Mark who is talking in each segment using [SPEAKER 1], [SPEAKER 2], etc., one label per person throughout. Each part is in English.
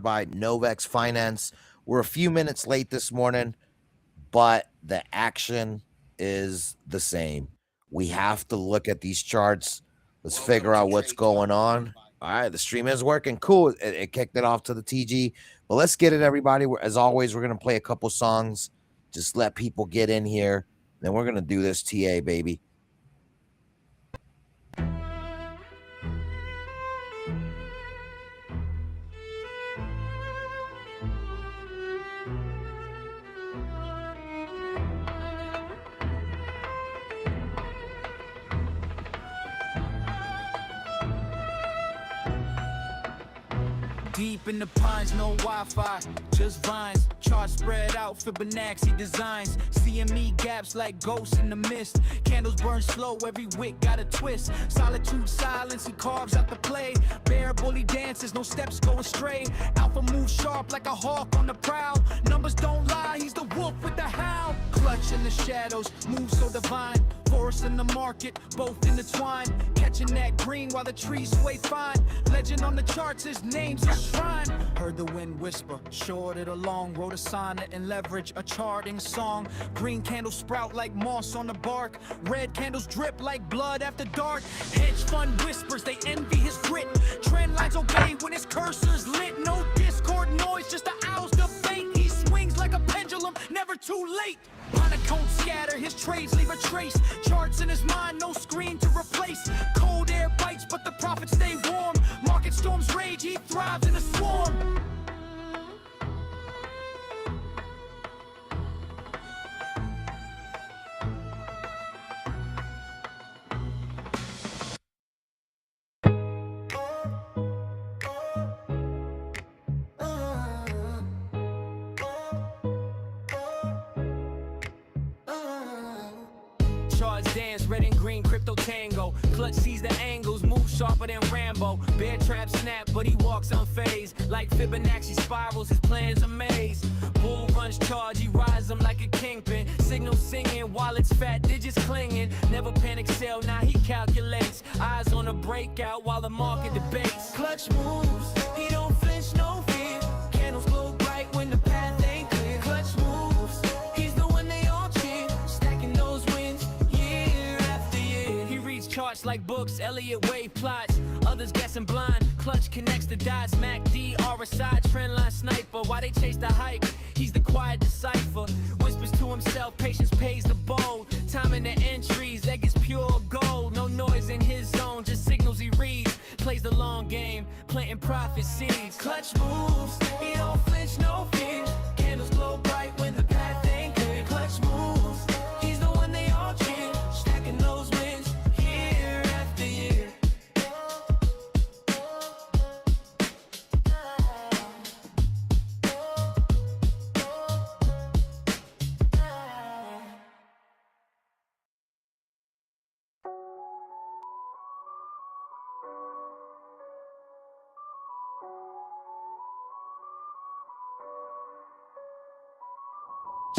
[SPEAKER 1] by Novex.Finance. We're a few minutes late this morning, but the action is the same. We have to look at these charts. Let's figure out what's going on. All right, the stream is working. Cool. It kicked it off to the TG. But let's get it, everybody. As always, we're going to play a couple songs. Just let people get in here. Then we're going to do this TA, baby.
[SPEAKER 2] Deep in the pines, no Wi-Fi, just vines. Charts spread out, Fibonacci designs. CME gaps like ghosts in the mist. Candles burn slow, every wick got a twist. Solitude, silence, he carves out the play. Bear bully dances, no steps go astray. Alpha moves sharp like a hawk on the prowl. Numbers don't lie, he's the wolf with the howl. Clutch in the shadows, move so divine. Forest in the market, both intertwined. Catching that green while the trees sway fine. Legend on the charts, his name's a shrine. Heard the wind whisper, shorted along. Wrote a sonnet and leverage a charting song. Green candles sprout like moss on the bark. Red candles drip like blood after dark. Hedge fund whispers, they envy his grit. Trend lines obey when his cursor's lit. No discord noise, just the owl's debate. He swings like a pendulum, never too late. Monotone scatter, his trades leave a trace. Charts in his mind, no screen to replace. Cold air bites, but the profits stay warm. Market storms rage, he thrives in a swarm. Charts dance, red and green, crypto tango. Clutch sees the angles, move sharper than Rambo. Bear trap snap, but he walks unfazed. Like Fibonacci spirals, his plans a maze. Bull runs charge, he rides them like a kingpin. Signal singing, wallets fat, digits clinging. Never panic sell, now he calculates. Eyes on a breakout while the market debates. Clutch moves, he don't flinch, no fear. Candles glow bright when the path ain't clear. Clutch moves, he's the one they all cheer. Stacking those wins year after year. He reads charts like books, Elliott wave plots. Others guessing blind, Clutch connects the dots. MACD, RSI, trendline sniper. Why they chase the hype? He's the quiet decipher. Whispers to himself, patience pays the bold. Timing the entries, that gets pure gold. No noise in his zone, just signals he reads. Plays the long game, planting profit seeds. Clutch moves, he don't flinch, no fear. Candles glow bright when the path ain't clear. Clutch moves, he's the one they all cheer. Stacking those wins year after year.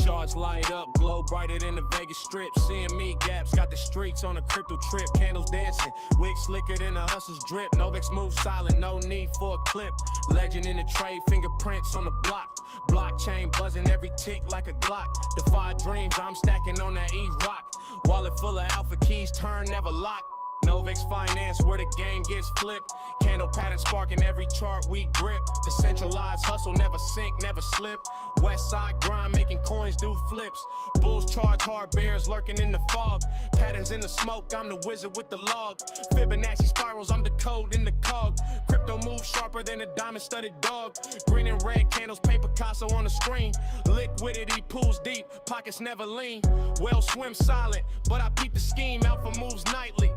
[SPEAKER 3] Charts light up, glow brighter than the Vegas Strip. CME gaps, got the streets on a crypto trip. Candles dancing, wigs slicker than a hustler's drip. Novex moves silent, no need for a clip. Legend in the trade, fingerprints on the block. Blockchain buzzing every tick like a Glock. Defy dreams, I'm stacking on that E-Rock. Wallet full of alpha keys, turn never lock. Novex.Finance, where the game gets flipped. Candle pattern sparking every chart we grip. Decentralized hustle, never sink, never slip. West side grind, making coins do flips. Bulls charge hard, bears lurking in the fog. Patterns in the smoke, I'm the wizard with the log. Fibonacci spirals, I'm the code in the cog. Crypto moves sharper than a diamond-studded dog. Green and red candles, paint Picasso on the screen. Liquidity pools deep, pockets never lean. Well swim silent, but I peep the scheme. Alpha moves nightly.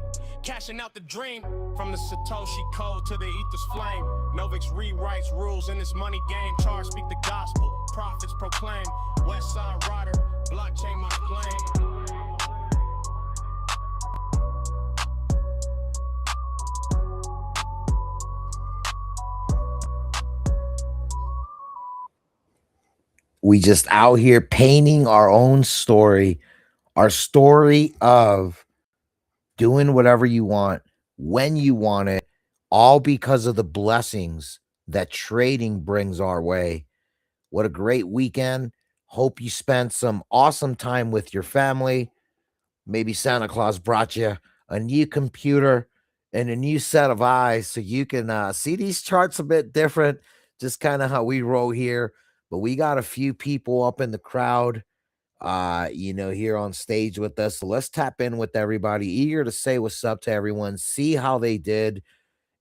[SPEAKER 3] Cashing out the dream. From the Satoshi code to the ether's flame. Novex rewrites rules in this money game. Charts speak the gospel, prophets proclaim. West side rider, blockchain my claim.
[SPEAKER 1] We just out here painting our own story, our story of doing whatever you want, when you want it, all because of the blessings that trading brings our way. What a great weekend. Hope you spent some awesome time with your family. Maybe Santa Claus brought you a new computer and a new set of eyes so you can see these charts a bit different, just kind of how we roll here. But we got a few people up in the crowd, here on stage with us. So let's tap in with everybody. Eager to say what's up to everyone, see how they did.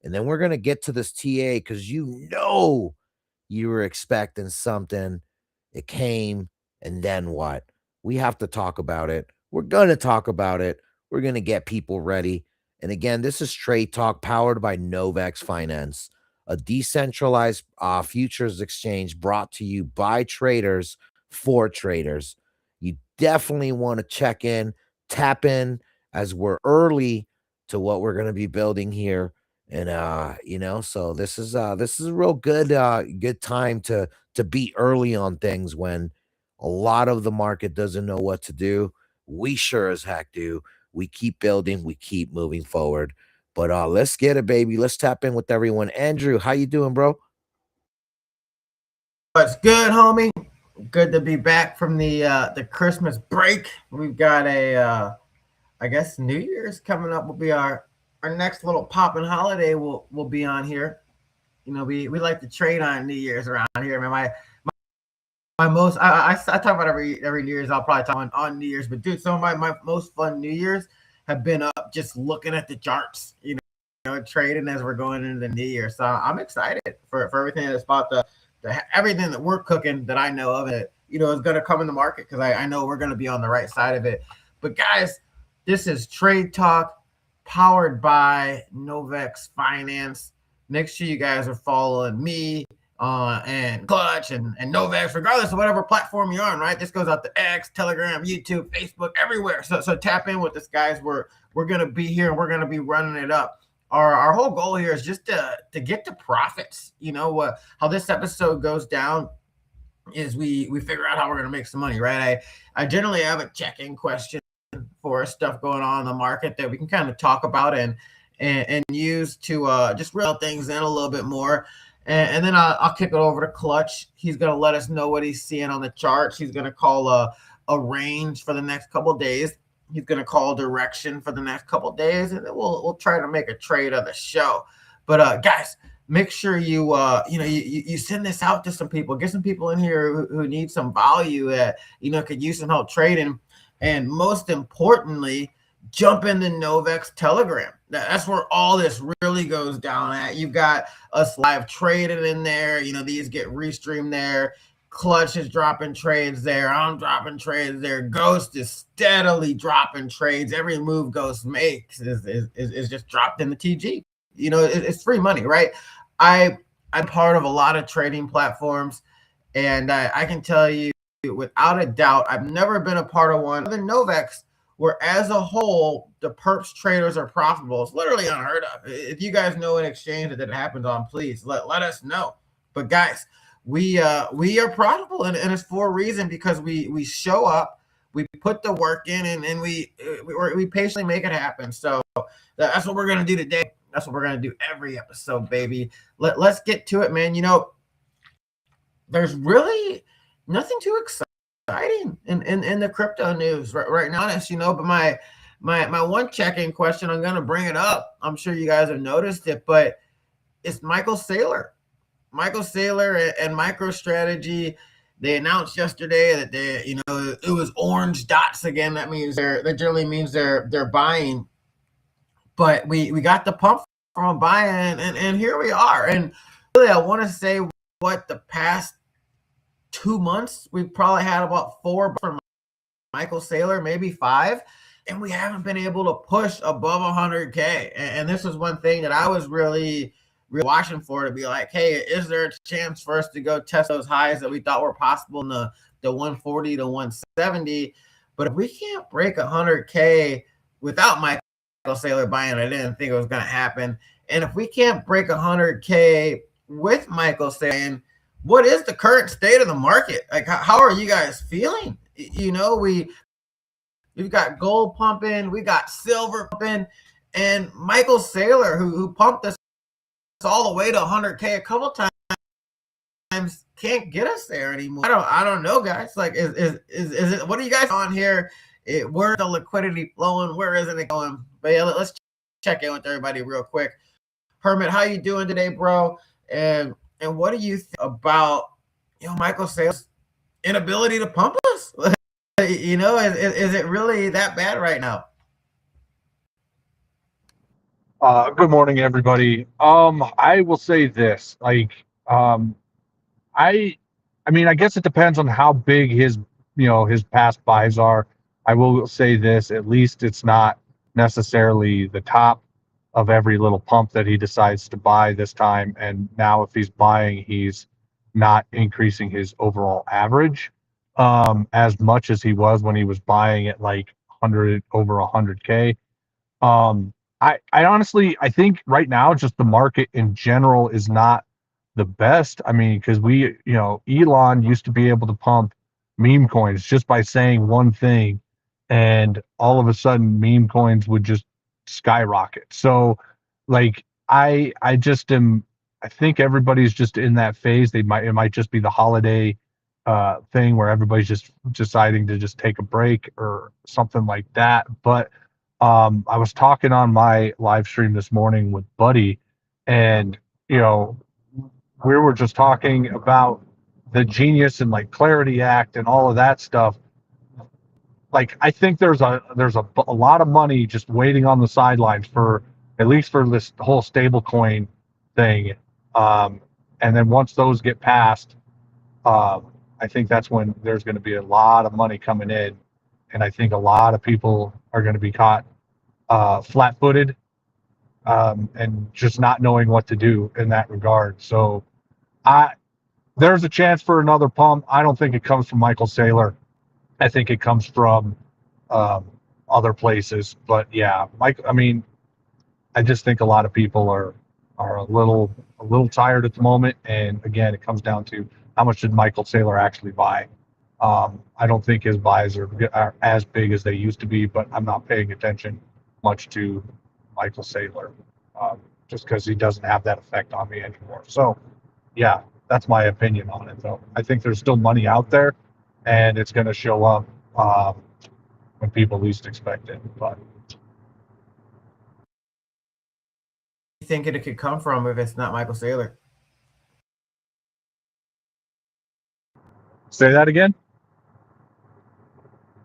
[SPEAKER 1] And then we're going to get to this TA because you were expecting something. It came, and then what? We have to talk about it. We're going to talk about it. We're going to get people ready. And again, this is Trade Talk powered by Novex.Finance, a decentralized futures exchange brought to you by traders for traders. You definitely want to check in, tap in as we're early to what we're going to be building here. And so this is a real good time to be early on things when a lot of the market doesn't know what to do. We sure as heck do. We keep building, we keep moving forward. But let's get it, baby. Let's tap in with everyone. Andrew, how you doing, bro?
[SPEAKER 4] What's good, homie? Good to be back from the Christmas break. We've got I guess New Year's coming up will be our next little poppin' holiday. Will be on here. You know, we like to trade on New Year's around here. Man, my most I talk about every New Year's. I'll probably talk on New Year's, but dude, some of my most fun New Year's have been up just looking at the charts. Trading as we're going into the New Year. So I'm excited for everything that's about everything that we're cooking that I know of it, is going to come in the market because I know we're going to be on the right side of it. But guys, this is Trade Talk powered by Novex.Finance. Make sure you guys are following me and Clutch and Novex, regardless of whatever platform you're on, right? This goes out to X, Telegram, YouTube, Facebook, everywhere. So tap in with us, guys. We're going to be here and we're going to be running it up. Our whole goal here is just to get to profits. How this episode goes down is we figure out how we're going to make some money, right? I generally have a check-in question for stuff going on in the market that we can kind of talk about and use to just reel things in a little bit more. And then I'll kick it over to Clutch. He's going to let us know what he's seeing on the charts. He's going to call a range for the next couple of days. He's going to call direction for the next couple of days, and then we'll try to make a trade of the show. But guys, make sure you send this out to some people. Get some people in here who need some value that could use some help trading, and most importantly, jump into Novex Telegram. That's where all this really goes down at. You've got us live trading in there. These get restreamed there. Clutch is dropping trades there. I'm dropping trades there. Ghost is steadily dropping trades. Every move Ghost makes is just dropped in the TG. It's free money, right? I'm part of a lot of trading platforms, and I can tell you without a doubt, I've never been a part of one other than Novex, where as a whole, the perps traders are profitable. It's literally unheard of. If you guys know an exchange that happens on, please let us know. But guys, we are profitable, and it's for a reason, because we show up, we put the work in, and we patiently make it happen. So that's what we're gonna do today. That's what we're gonna do every episode, baby. Let's get to it, man. There's really nothing too exciting in the crypto news right now, honest. But my one check-in question, I'm gonna bring it up. I'm sure you guys have noticed it, but it's Michael Saylor. Michael Saylor and MicroStrategy, they announced yesterday that it was orange dots again. That means that generally means they're buying. But we got the pump from buying, and here we are. And really, I want to say the past 2 months we've probably had about 4 from Michael Saylor, maybe 5, and we haven't been able to push above 100K. And this is one thing that I was really watching for, to be like, hey, is there a chance for us to go test those highs that we thought were possible in the 140 to 170? But if we can't break 100K without Michael Saylor buying, I didn't think it was going to happen. And if we can't break 100K with Michael Saylor, what is the current state of the market? Like, how are you guys feeling? We've got gold pumping, we got silver pumping, and Michael Saylor, who pumped us all the way to 100K a couple times, can't get us there anymore. I don't know, guys. Like, is it? What are you guys on here? Where's the liquidity flowing? Where isn't it going? But yeah, let's check in with everybody real quick. Hermit, how you doing today, bro? And what do you think about Michael Saylor's inability to pump us? Is it really that bad right now?
[SPEAKER 5] Good morning, everybody. I will say this, I, I mean, I guess it depends on how big his past buys are. I will say this, at least it's not necessarily the top of every little pump that he decides to buy this time. And now if he's buying, he's not increasing his overall average, as much as he was when he was buying at like 100 over 100K. Um, I honestly, I think right now, just the market in general is not the best. I mean, because Elon used to be able to pump meme coins just by saying one thing, and all of a sudden, meme coins would just skyrocket. So, like, I just am. I think everybody's just in that phase. It might just be the holiday thing where everybody's just deciding to just take a break or something like that. But I was talking on my live stream this morning with Buddy, and you know, we were just talking about the Genius and like Clarity Act and all of that stuff. Like, I think there's a lot of money just waiting on the sidelines for at least for this whole stablecoin thing. Um, and then once those get passed, I think that's when there's going to be a lot of money coming in, and I think a lot of people are going to be caught flat-footed, and just not knowing what to do in that regard. So I there's a chance for another pump. I don't think it comes from Michael Saylor. I think it comes from um, other places. But yeah, Mike. I mean, I just think a lot of people are a little tired at the moment. And again, it comes down to how much did Michael Saylor actually buy. I don't think his buys are as big as they used to be, but I'm not paying attention much to Michael Saylor, um, just because he doesn't have that effect on me anymore. So yeah, that's my opinion on it, though. I think there's still money out there, and it's going to show up when people least expect it. But
[SPEAKER 4] You think it could come from if it's not Michael Saylor?
[SPEAKER 5] say that again.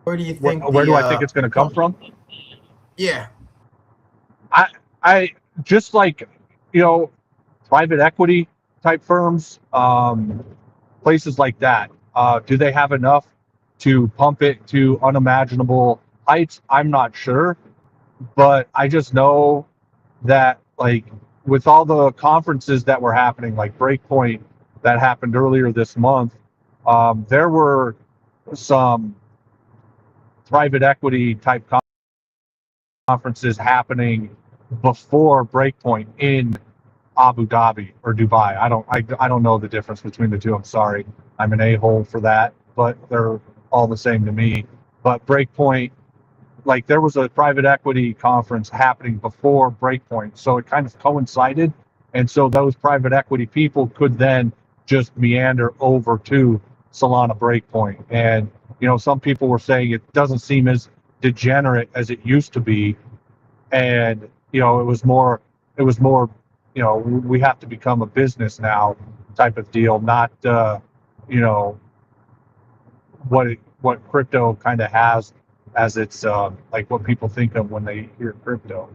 [SPEAKER 4] Where do you
[SPEAKER 5] Where,
[SPEAKER 4] think
[SPEAKER 5] where
[SPEAKER 4] the
[SPEAKER 5] do I think it's going to come from?
[SPEAKER 4] yeah?
[SPEAKER 5] I I just like you know private equity type firms, places like that. Do they have enough to pump it to unimaginable heights? I'm not sure, but I just know that, like, with all the conferences that were happening, like Breakpoint that happened earlier this month, there were some private equity type conferences happening before Breakpoint in Abu Dhabi or Dubai. I don't know the difference between the two. I'm sorry. I'm an a-hole for that, but they're all the same to me. But Breakpoint, like, there was a private equity conference happening before Breakpoint, so it kind of coincided, and so those private equity people could then just meander over to Solana Breakpoint. And some people were saying it doesn't seem as degenerate as it used to be, and it was more we have to become a business now type of deal, not you know what crypto kind of has as its like what people think of when they hear crypto.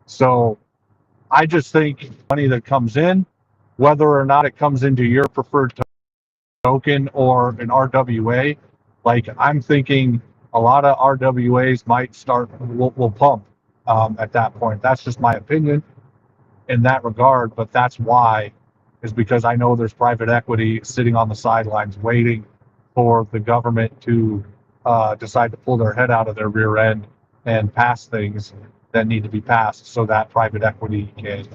[SPEAKER 5] So I just think money that comes in, whether or not it comes into your preferred token or an RWA, like, I'm thinking a lot of RWAs might will pump at that point. That's just my opinion in that regard, but that's why, is because I know there's private equity sitting on the sidelines waiting for the government to decide to pull their head out of their rear end and pass things that need to be passed so that private equity can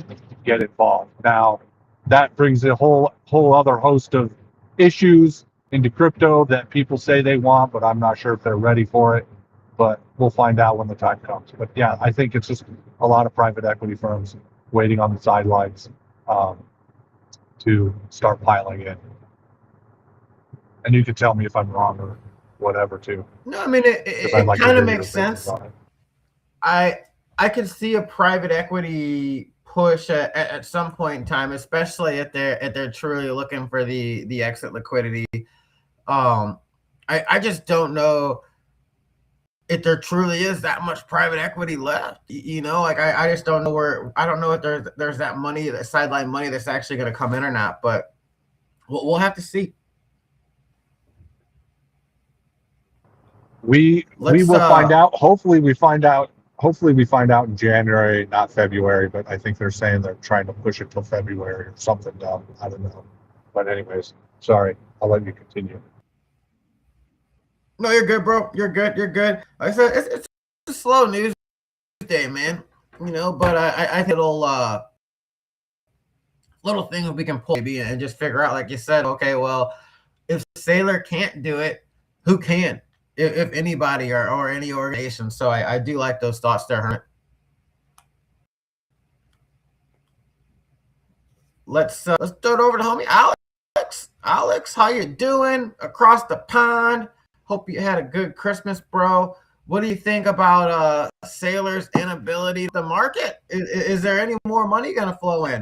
[SPEAKER 5] get involved. Now, that brings a whole other host of issues into crypto that people say they want, but I'm not sure if they're ready for it. But we'll find out when the time comes. But yeah, I think it's just a lot of private equity firms waiting on the sidelines, um, to start piling in. And you can tell me if I'm wrong or whatever too,
[SPEAKER 4] No, I mean
[SPEAKER 5] because I'd
[SPEAKER 4] it
[SPEAKER 5] like to
[SPEAKER 4] kind of
[SPEAKER 5] hear your
[SPEAKER 4] makes
[SPEAKER 5] opinions
[SPEAKER 4] sense.
[SPEAKER 5] on it.
[SPEAKER 4] I could see a private equity push at some point in time, especially if they're truly looking for the exit liquidity. Um, I just don't know if there truly is that much private equity left. You know, like I just don't know where. I don't know if there's that money, that sideline money that's actually going to come in or not. But we'll have to see.
[SPEAKER 5] We
[SPEAKER 4] Let's
[SPEAKER 5] will find out. Hopefully we find out. Hopefully we find out in January, not February. But I think they're saying they're trying to push it till February or something dumb. I don't know. But anyways, sorry. I'll let you continue.
[SPEAKER 4] No, you're good, bro. You're good. You're good. Like I said, it's a slow news day, man. You know, but I think little things we can pull maybe and just figure out, like you said. Okay, well, if Sailor can't do it, who can? If anybody or any organization. So I do like those thoughts there, Hermit. Let's throw it over to homie Alex. Alex, how you doing across the pond? Hope you had a good Christmas, bro. What do you think about Sailor's inability to market? Is there any more money gonna flow in?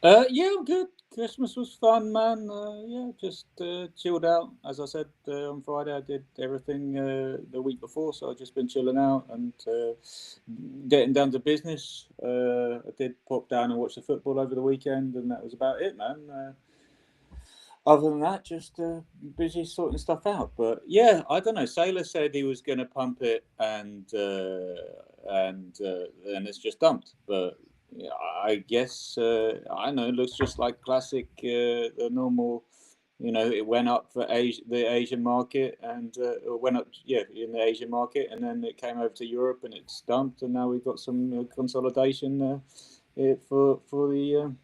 [SPEAKER 6] Yeah, I'm good. Christmas was fun, man. Yeah, just chilled out. As I said on Friday, I did everything the week before, so I've just been chilling out and getting down to business. I did pop down and watch the football over the weekend, and that was about it, man. Other than that, just busy sorting stuff out. But yeah, I don't know. Sailor said he was going to pump it, and it's just dumped. But yeah, I guess I know. It looks just like classic, the normal. It went up for the Asian market, and it went up, yeah, in the Asian market, and then it came over to Europe, and it's dumped, and now we've got some consolidation for the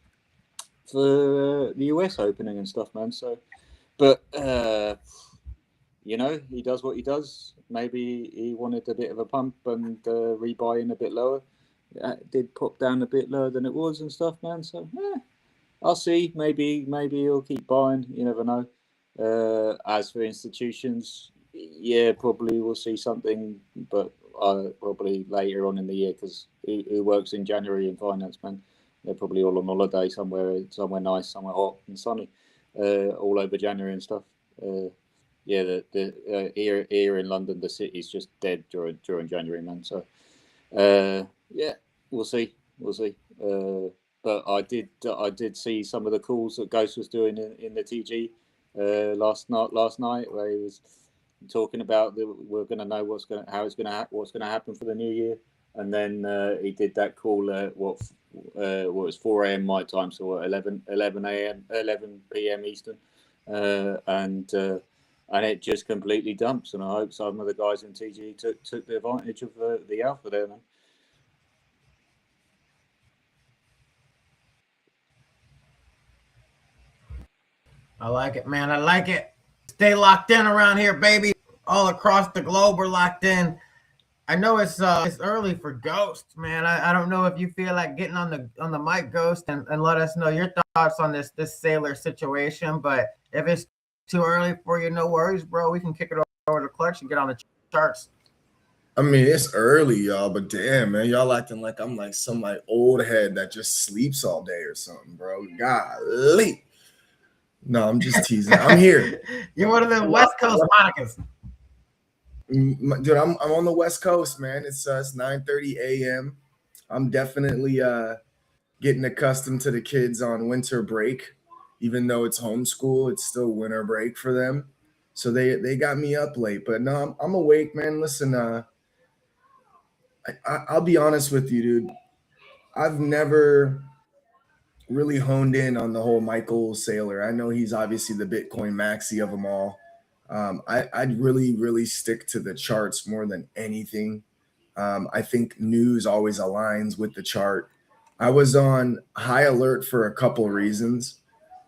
[SPEAKER 6] US opening and stuff, man. So, but he does what he does. Maybe he wanted a bit of a pump and rebuy in a bit lower. It did pop down a bit lower than it was and stuff, man. So, I'll see. Maybe he'll keep buying. You never know. As for institutions, yeah, probably we'll see something, but probably later on in the year, because who works in January in finance, man? They're probably all on holiday somewhere nice, somewhere hot and sunny, all over January and stuff. Yeah, here in London, the city's just dead during January, man. So, yeah, we'll see. But I did see some of the calls that Ghost was doing in the TG last night, where he was talking about we're going to know what's going to happen for the new year, and then he did that call what was 4 a.m. my time, so 11 a.m. 11 p.m. Eastern, and it just completely dumps. And I hope some of the guys in TG took the advantage of the alpha there, man.
[SPEAKER 4] I like it, man. I like it. Stay locked in around here, baby. All across the globe, we're locked in. I know it's early for Ghost, man. I don't know if you feel like getting on the mic, Ghost, and let us know your thoughts on this Sailor situation. But if it's too early for you, no worries, bro. We can kick it over to Clutch and get on the charts.
[SPEAKER 7] I mean, it's early, y'all, but damn, man, y'all acting like I'm like some like old head that just sleeps all day or something, bro. Golly. No, I'm just teasing. I'm here.
[SPEAKER 4] You're one of them West Coast Monicas.
[SPEAKER 7] Dude, I'm on the West Coast, man. It's 9:30 a.m. I'm definitely getting accustomed to the kids on winter break. Even though it's homeschool, it's still winter break for them. So they got me up late, but no, I'm awake, man. Listen, I'll be honest with you, dude. I've never really honed in on the whole Michael Saylor. I know he's obviously the Bitcoin maxi of them all. I'd really stick to the charts more than anything. I think news always aligns with the chart. I was on high alert for a couple of reasons.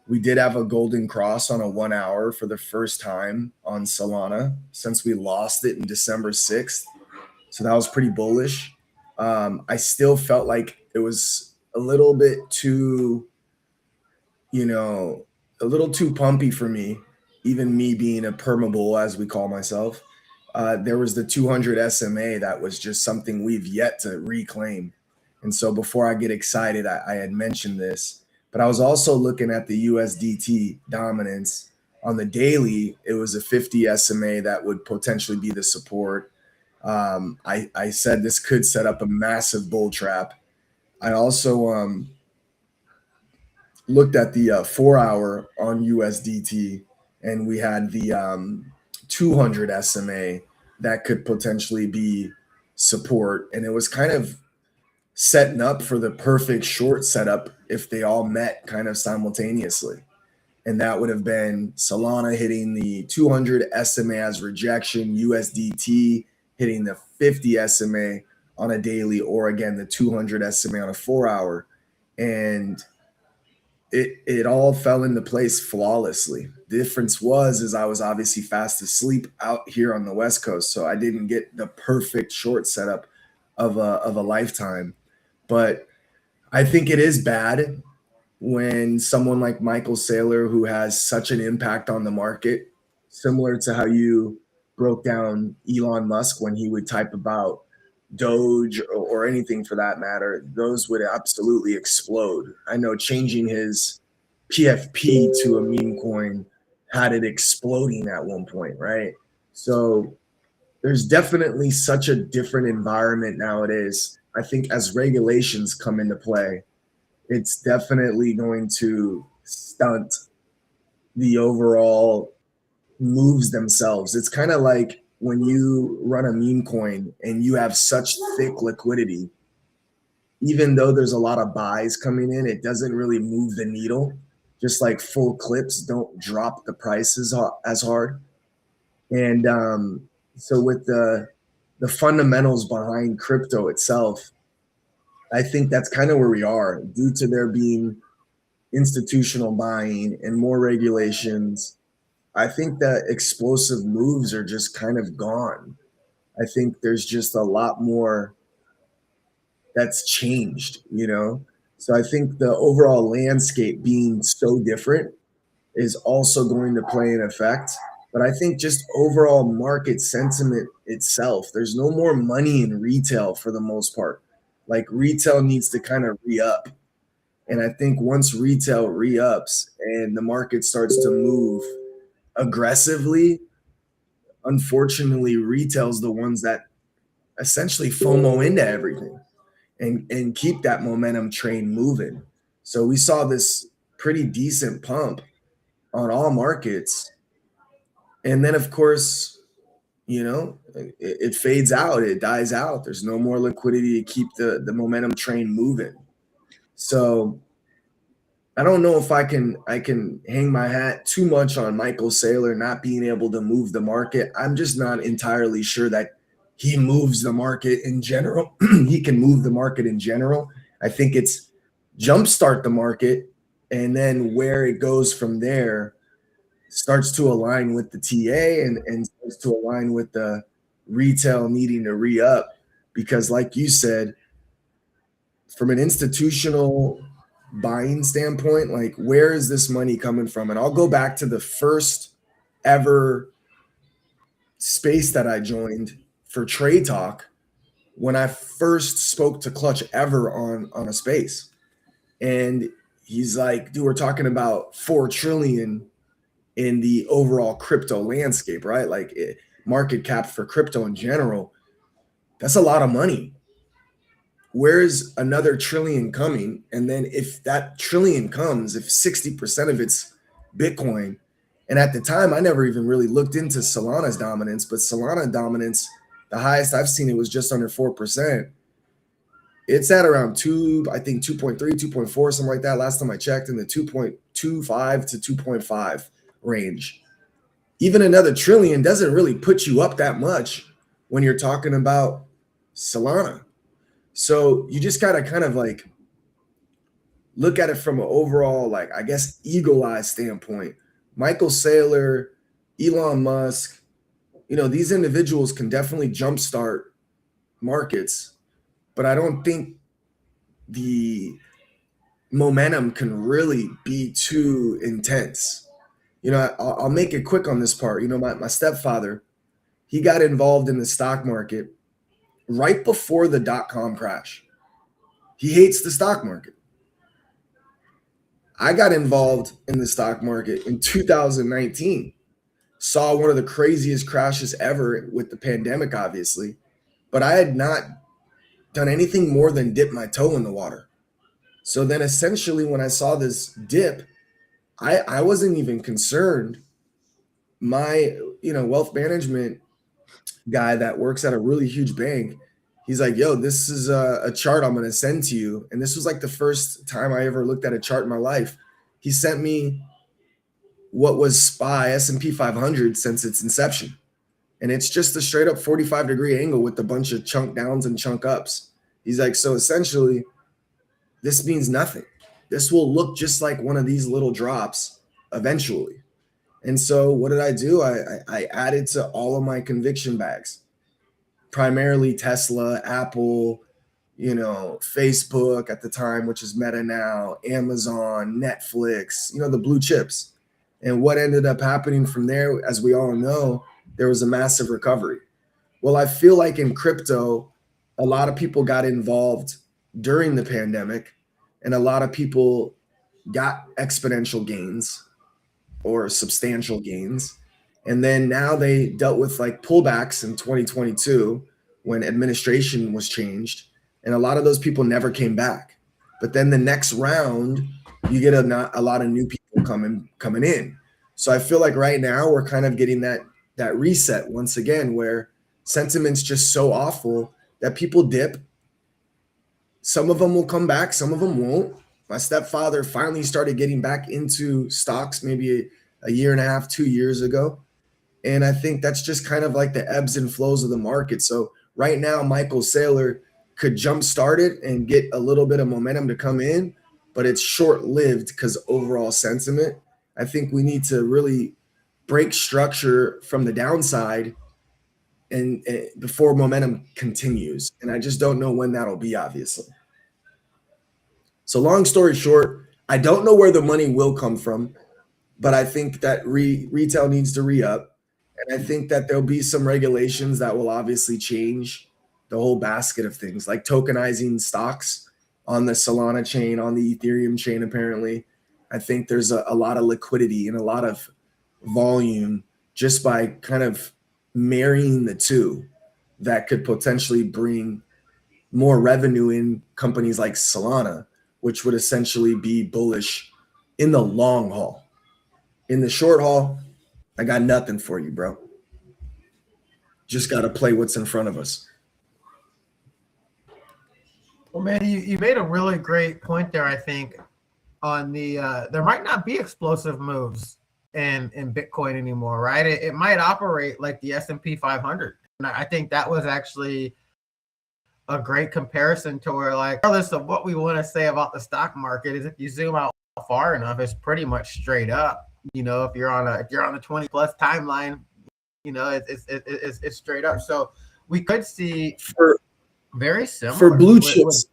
[SPEAKER 7] We did have a golden cross on a 1 hour for the first time on Solana since we lost it in December 6th. So that was pretty bullish. I still felt like it was a little bit too, a little too pumpy for me. even me being a permabull, as we call myself, there was the 200 SMA that was just something we've yet to reclaim. And so before I get excited, I had mentioned this, but I was also looking at the USDT dominance on the daily. It was a 50 SMA that would potentially be the support. I said this could set up a massive bull trap. I also looked at the 4 hour on USDT, and we had the 200 SMA that could potentially be support. And it was kind of setting up for the perfect short setup if they all met kind of simultaneously. And that would have been Solana hitting the 200 SMA as rejection, USDT hitting the 50 SMA on a daily, or again, the 200 SMA on a 4 hour. And it all fell into place flawlessly. The difference is I was obviously fast asleep out here on the West Coast, so I didn't get the perfect short setup of a lifetime. But I think it is bad when someone like Michael Saylor, who has such an impact on the market, similar to how you broke down Elon Musk when he would type about Doge or anything for that matter, those would absolutely explode. I know changing his PFP to a meme coin had it exploding at one point, right? So there's definitely such a different environment nowadays. I think as regulations come into play, it's definitely going to stunt the overall moves themselves. It's kind of like when you run a meme coin and you have such thick liquidity, even though there's a lot of buys coming in, it doesn't really move the needle. Just like full clips don't drop the prices as hard. And so with the fundamentals behind crypto itself, I think that's kind of where we are due to there being institutional buying and more regulations. I think that explosive moves are just kind of gone. I think there's just a lot more that's changed. So I think the overall landscape being so different is also going to play an effect. But I think just overall market sentiment itself, there's no more money in retail for the most part. Like retail needs to kind of re up. And I think once retail re ups and the market starts to move aggressively, unfortunately, retail's the ones that essentially FOMO into everything and keep that momentum train moving. So we saw this pretty decent pump on all markets. And then, of course, it fades out, it dies out. There's no more liquidity to keep the momentum train moving. So I don't know if I can hang my hat too much on Michael Saylor not being able to move the market. I'm just not entirely sure that he moves the market in general. He can move the market in general. I think it's jumpstart the market, and then where it goes from there starts to align with the TA and starts to align with the retail needing to re-up. Because like you said, from an institutional buying standpoint, like where is this money coming from? And I'll go back to the first ever space that I joined for Trade Talk when I first spoke to Clutch ever on a space. And he's like, dude, we're talking about 4 trillion in the overall crypto landscape, right? Like market cap for crypto in general. That's a lot of money. Where's another trillion coming? And then if that trillion comes, if 60% of it's Bitcoin, and at the time I never even really looked into Solana's dominance, but Solana dominance, the highest I've seen it was just under 4%. It's at around 2.3, 2.4, something like that. Last time I checked, in the 2.25 to 2.5 range. Even another trillion doesn't really put you up that much when you're talking about Solana. So you just gotta kind of like look at it from an overall, like, I guess, eagle eye standpoint. Michael Saylor, Elon Musk, these individuals can definitely jumpstart markets, but I don't think the momentum can really be too intense. I'll make it quick on this part. My stepfather, he got involved in the stock market right before the dot-com crash. He hates the stock market. I got involved in the stock market in 2019. Saw one of the craziest crashes ever with the pandemic, obviously, but I had not done anything more than dip my toe in the water. So then essentially when I saw this dip, I wasn't even concerned. My, wealth management guy that works at a really huge bank, he's like, yo, this is a chart I'm going to send to you. And this was like the first time I ever looked at a chart in my life. He sent me what was SPY S&P 500 since its inception. And it's just a straight up 45-degree angle with a bunch of chunk downs and chunk ups. He's like, so essentially, this means nothing. This will look just like one of these little drops eventually. And so what did I do? I added to all of my conviction bags, primarily Tesla, Apple, Facebook at the time, which is Meta now, Amazon, Netflix, the blue chips. And what ended up happening from there, as we all know, there was a massive recovery. Well, I feel like in crypto, a lot of people got involved during the pandemic, and a lot of people got exponential gains or substantial gains. And then now they dealt with like pullbacks in 2022 when administration was changed. And a lot of those people never came back. But then the next round, you get a lot of new people coming in. So I feel like right now we're kind of getting that reset once again, where sentiment's just so awful that people dip. Some of them will come back, some of them won't. My stepfather finally started getting back into stocks maybe a year and a half, 2 years ago. And I think that's just kind of like the ebbs and flows of the market. So right now, Michael Saylor could jumpstart it and get a little bit of momentum to come in, but it's short-lived because overall sentiment. I think we need to really break structure from the downside and before momentum continues. And I just don't know when that'll be, obviously. So long story short, I don't know where the money will come from, but I think that retail needs to re-up. And I think that there'll be some regulations that will obviously change the whole basket of things, like tokenizing stocks on the Solana chain, on the Ethereum chain, apparently. I think there's a lot of liquidity and a lot of volume just by kind of marrying the two that could potentially bring more revenue in companies like Solana, which would essentially be bullish in the long haul. In the short haul, I got nothing for you, bro. Just got to play what's in front of us.
[SPEAKER 4] Well, man, you made a really great point there, I think, on the there might not be explosive moves in Bitcoin anymore, right? It might operate like the S&P 500. And I think that was actually a great comparison to where, like, regardless of what we want to say about the stock market, is if you zoom out far enough, it's pretty much straight up. If you're on the 20 plus timeline, it's straight up. So we could see very similar
[SPEAKER 7] for blue chips.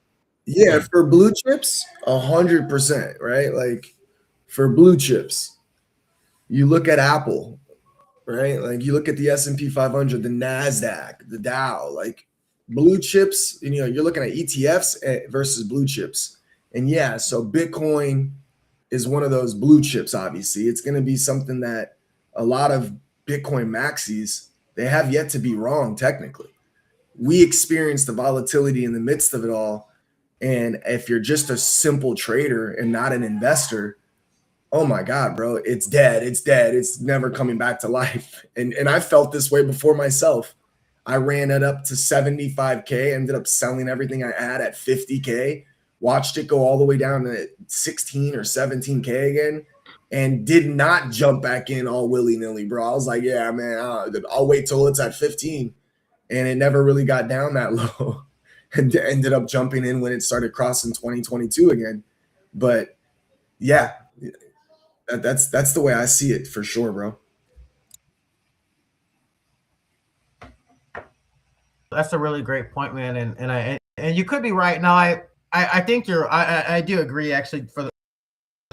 [SPEAKER 7] Yeah, for blue chips, 100%, right? Like for blue chips, you look at Apple, right? Like you look at the S&P 500, the NASDAQ, the Dow, like blue chips, you're looking at ETFs versus blue chips. And yeah, so Bitcoin is one of those blue chips, obviously. It's going to be something that a lot of Bitcoin maxis, they have yet to be wrong technically. We experience the volatility in the midst of it all. And if you're just a simple trader and not an investor, oh my God, bro, it's dead. It's dead. It's never coming back to life. And I felt this way before myself. I ran it up to 75K, ended up selling everything I had at 50K, watched it go all the way down to 16 or 17K again, and did not jump back in all willy-nilly, bro. I was like, yeah, man, I'll wait till it's at 15. And it never really got down that low. And ended up jumping in when it started crossing 2022 again. But yeah, that's the way I see it for sure, bro.
[SPEAKER 4] That's a really great point, man. And you could be right. Now, I think I do agree actually for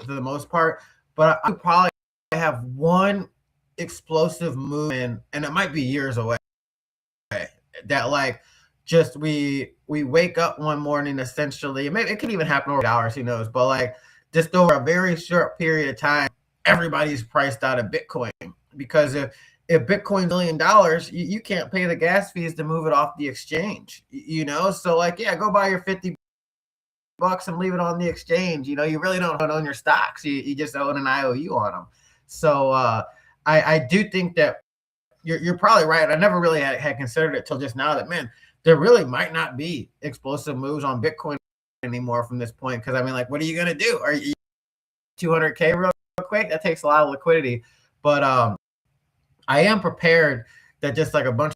[SPEAKER 4] the most part, but I would probably have have one explosive move and it might be years away, that like just we wake up one morning essentially, maybe it could even happen over hours, who knows, but like just over a very short period of time, everybody's priced out of Bitcoin. Because if Bitcoin's $1 million, you can't pay the gas fees to move it off the exchange, so like, yeah, go buy your $50 and leave it on the exchange. You really don't own your stocks, you just own an IOU on them. So I do think that you're probably right. I never really had considered it till just now that, man, there really might not be explosive moves on Bitcoin anymore from this point. Because I mean, like, what are you gonna do? Are you 200K real quick? That takes a lot of liquidity. But I am prepared that just like a bunch of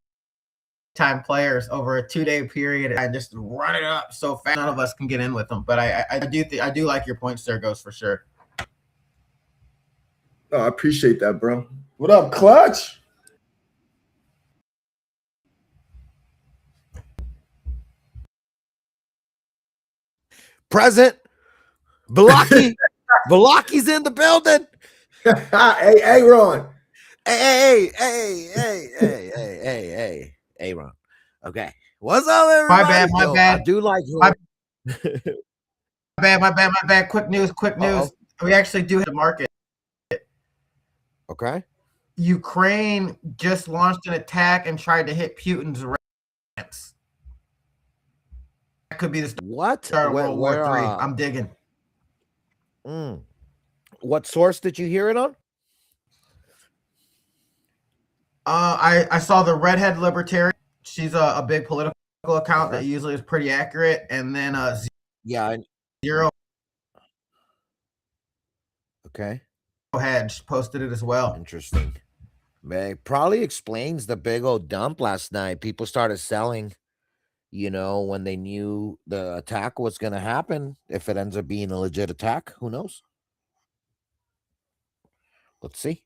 [SPEAKER 4] time players over a 2-day period, I just run it up so fast none of us can get in with them. But I do like your point, Sergos, for sure.
[SPEAKER 7] Oh, I appreciate that, bro. What up, Clutch?
[SPEAKER 1] Present. Balaki. Balaki's in the building.
[SPEAKER 7] Hey, Ron.
[SPEAKER 1] Hey, Ron. Okay. What's up, everybody?
[SPEAKER 4] My bad.
[SPEAKER 1] I do like
[SPEAKER 4] my bad. Quick news.
[SPEAKER 1] Uh-oh.
[SPEAKER 4] We actually do have the market.
[SPEAKER 1] Okay.
[SPEAKER 4] Ukraine just launched an attack and tried to hit Putin's ramps. That could be the start of World War III. I'm digging.
[SPEAKER 1] What source did you hear it on?
[SPEAKER 4] I saw the Redhead Libertarian. She's a big political account that usually is pretty accurate. And then Zero.
[SPEAKER 1] Okay.
[SPEAKER 4] Hedge posted it as well.
[SPEAKER 1] Interesting. It probably explains the big old dump last night. People started selling, when they knew the attack was going to happen. If it ends up being a legit attack, who knows? Let's see.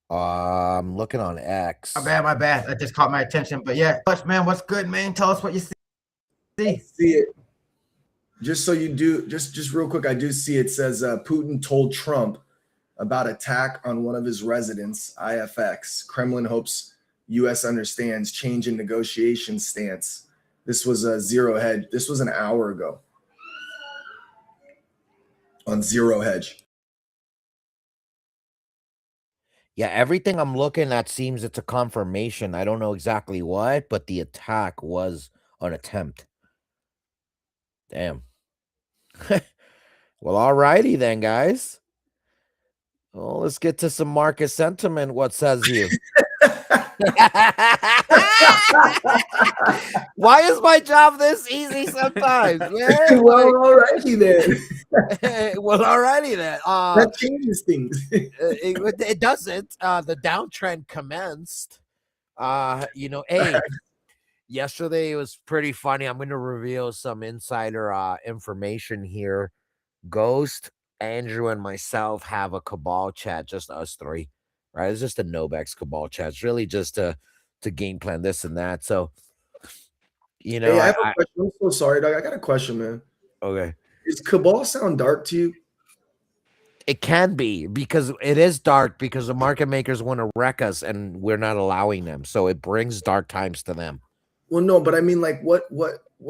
[SPEAKER 1] I'm looking on X.
[SPEAKER 4] My bad. That just caught my attention. But yeah, Clutch, man, what's good, man? Tell us what you see.
[SPEAKER 7] See it. Just so you do, just real quick, I do see it says Putin told Trump about attack on one of his residents, IFX. Kremlin hopes U.S. understands change in negotiation stance. This was a Zero Hedge. This was an hour ago on Zero Hedge.
[SPEAKER 1] Yeah, everything I'm looking at seems it's a confirmation. I don't know exactly what, but the attack was an attempt. Damn. Well, alrighty then, guys. Well, let's get to some market sentiment. What says you? Why is my job this easy sometimes, man?
[SPEAKER 7] Well, alrighty then.
[SPEAKER 1] That
[SPEAKER 7] changes things.
[SPEAKER 1] it doesn't. The downtrend commenced. Yesterday it was pretty funny. I'm going to reveal some insider information here. Ghost, Andrew, and myself have a cabal chat, just us three, right? It's just a Novex cabal chat. It's really just to game plan this and that. So,
[SPEAKER 7] Hey, I have a question. I'm so sorry, dog. I got a question, man.
[SPEAKER 1] Okay.
[SPEAKER 7] Does cabal sound dark to you?
[SPEAKER 1] It can be, because it is dark, because the market makers want to wreck us and we're not allowing them. So it brings dark times to them.
[SPEAKER 7] Well, no, but I mean, like, what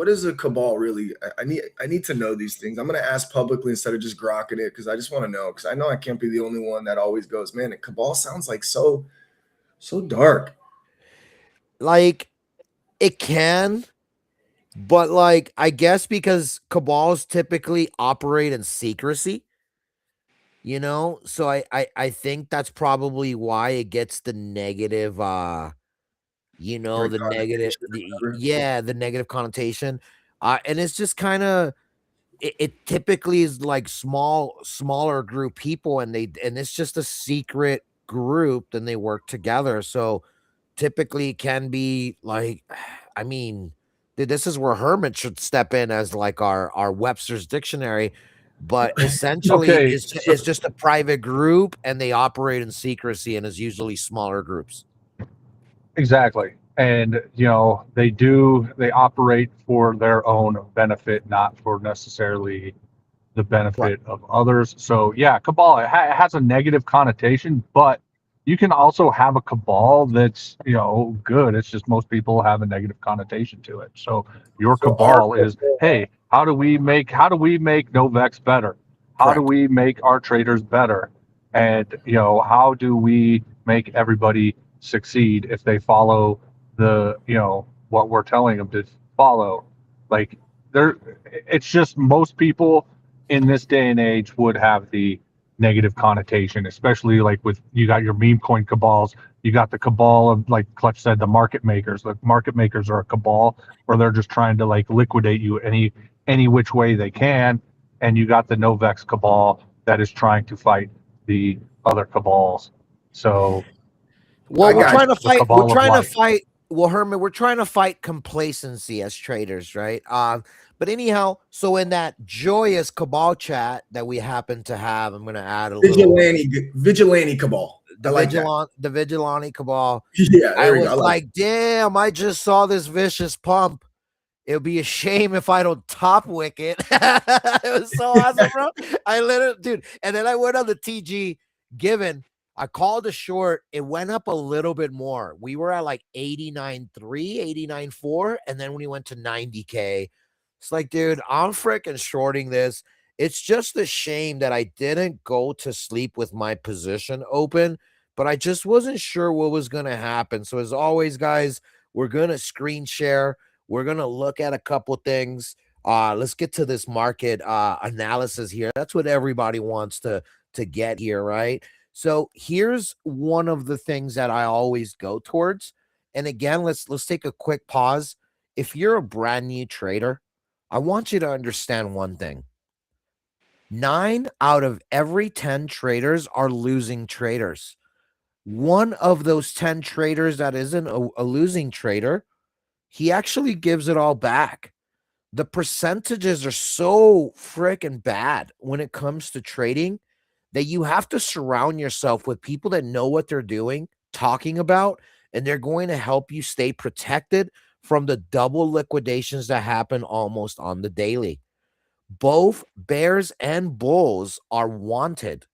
[SPEAKER 7] is a cabal really? I need to know these things. I'm gonna ask publicly instead of just grokking it, because I just want to know, because I know I can't be the only one that always goes, man, a cabal sounds like so dark.
[SPEAKER 1] Like, it can, but like, I guess because cabals typically operate in secrecy, so I think that's probably why it gets the negative the negative connotation. And it's just kind of, it typically is like smaller group people, and it's just a secret group, then they work together. So typically it can be like, I mean, this is where Hermit should step in as like our Webster's dictionary. But essentially, it's just a private group, and they operate in secrecy, and is usually smaller groups.
[SPEAKER 5] Exactly. And, they operate for their own benefit, not for necessarily the benefit of others. So yeah, cabal it has a negative connotation, but you can also have a cabal that's good. It's just most people have a negative connotation to it. So your
[SPEAKER 7] So our
[SPEAKER 5] cabal is, hey, how do we make Novex better? How do
[SPEAKER 1] Correct.
[SPEAKER 5] we make our traders better? And how do we make everybody succeed if they follow what we're telling them to follow? Like there, it's just most people in this day and age would have the negative connotation, especially like with you got your meme coin cabals, you got the cabal of, like Clutch said, the market makers. The market makers are a cabal where they're just trying to like liquidate you any which way they can, and you got the Novex cabal that is trying to fight the other cabals. So
[SPEAKER 1] Well,
[SPEAKER 7] I
[SPEAKER 1] we're
[SPEAKER 7] got
[SPEAKER 1] trying to
[SPEAKER 5] the
[SPEAKER 1] fight. We're
[SPEAKER 5] cabal of
[SPEAKER 1] trying to
[SPEAKER 5] light.
[SPEAKER 1] fight. Well, Herman, we're trying to fight complacency as traders, right? But anyhow, so in that joyous cabal chat that we happen to have, I'm going to add a little
[SPEAKER 7] vigilante cabal. I like that.
[SPEAKER 1] the vigilante cabal.
[SPEAKER 7] Yeah,
[SPEAKER 1] I
[SPEAKER 7] there we go.
[SPEAKER 1] was
[SPEAKER 7] I like
[SPEAKER 1] like, damn, I just saw this vicious pump. It would be a shame if I don't top wicket. It was so awesome, bro. I literally, dude. And then I went on the TG given. I called a short. It went up a little bit more. We were at like 89.3, 89.4. And then when we went to 90K, it's like, dude, I'm freaking shorting this. It's just a shame that I didn't go to sleep with my position open, but I just wasn't sure what was going to happen. So, as always, guys, we're going to screen share. We're going to look at a couple things. Let's get to this market analysis here. That's what everybody wants to get here, right? So here's one of the things that I always go towards. And again, let's take a quick pause. If you're a brand new trader, I want you to understand one thing. 9 out of every 10 traders are losing traders. One of those 10 traders that isn't a losing trader, he actually gives it all back. The percentages are so freaking bad when it comes to trading that you have to surround yourself with people that know what they're doing, talking about, and they're going to help you stay protected from the double liquidations that happen almost on the daily. Both bears and bulls are wanted.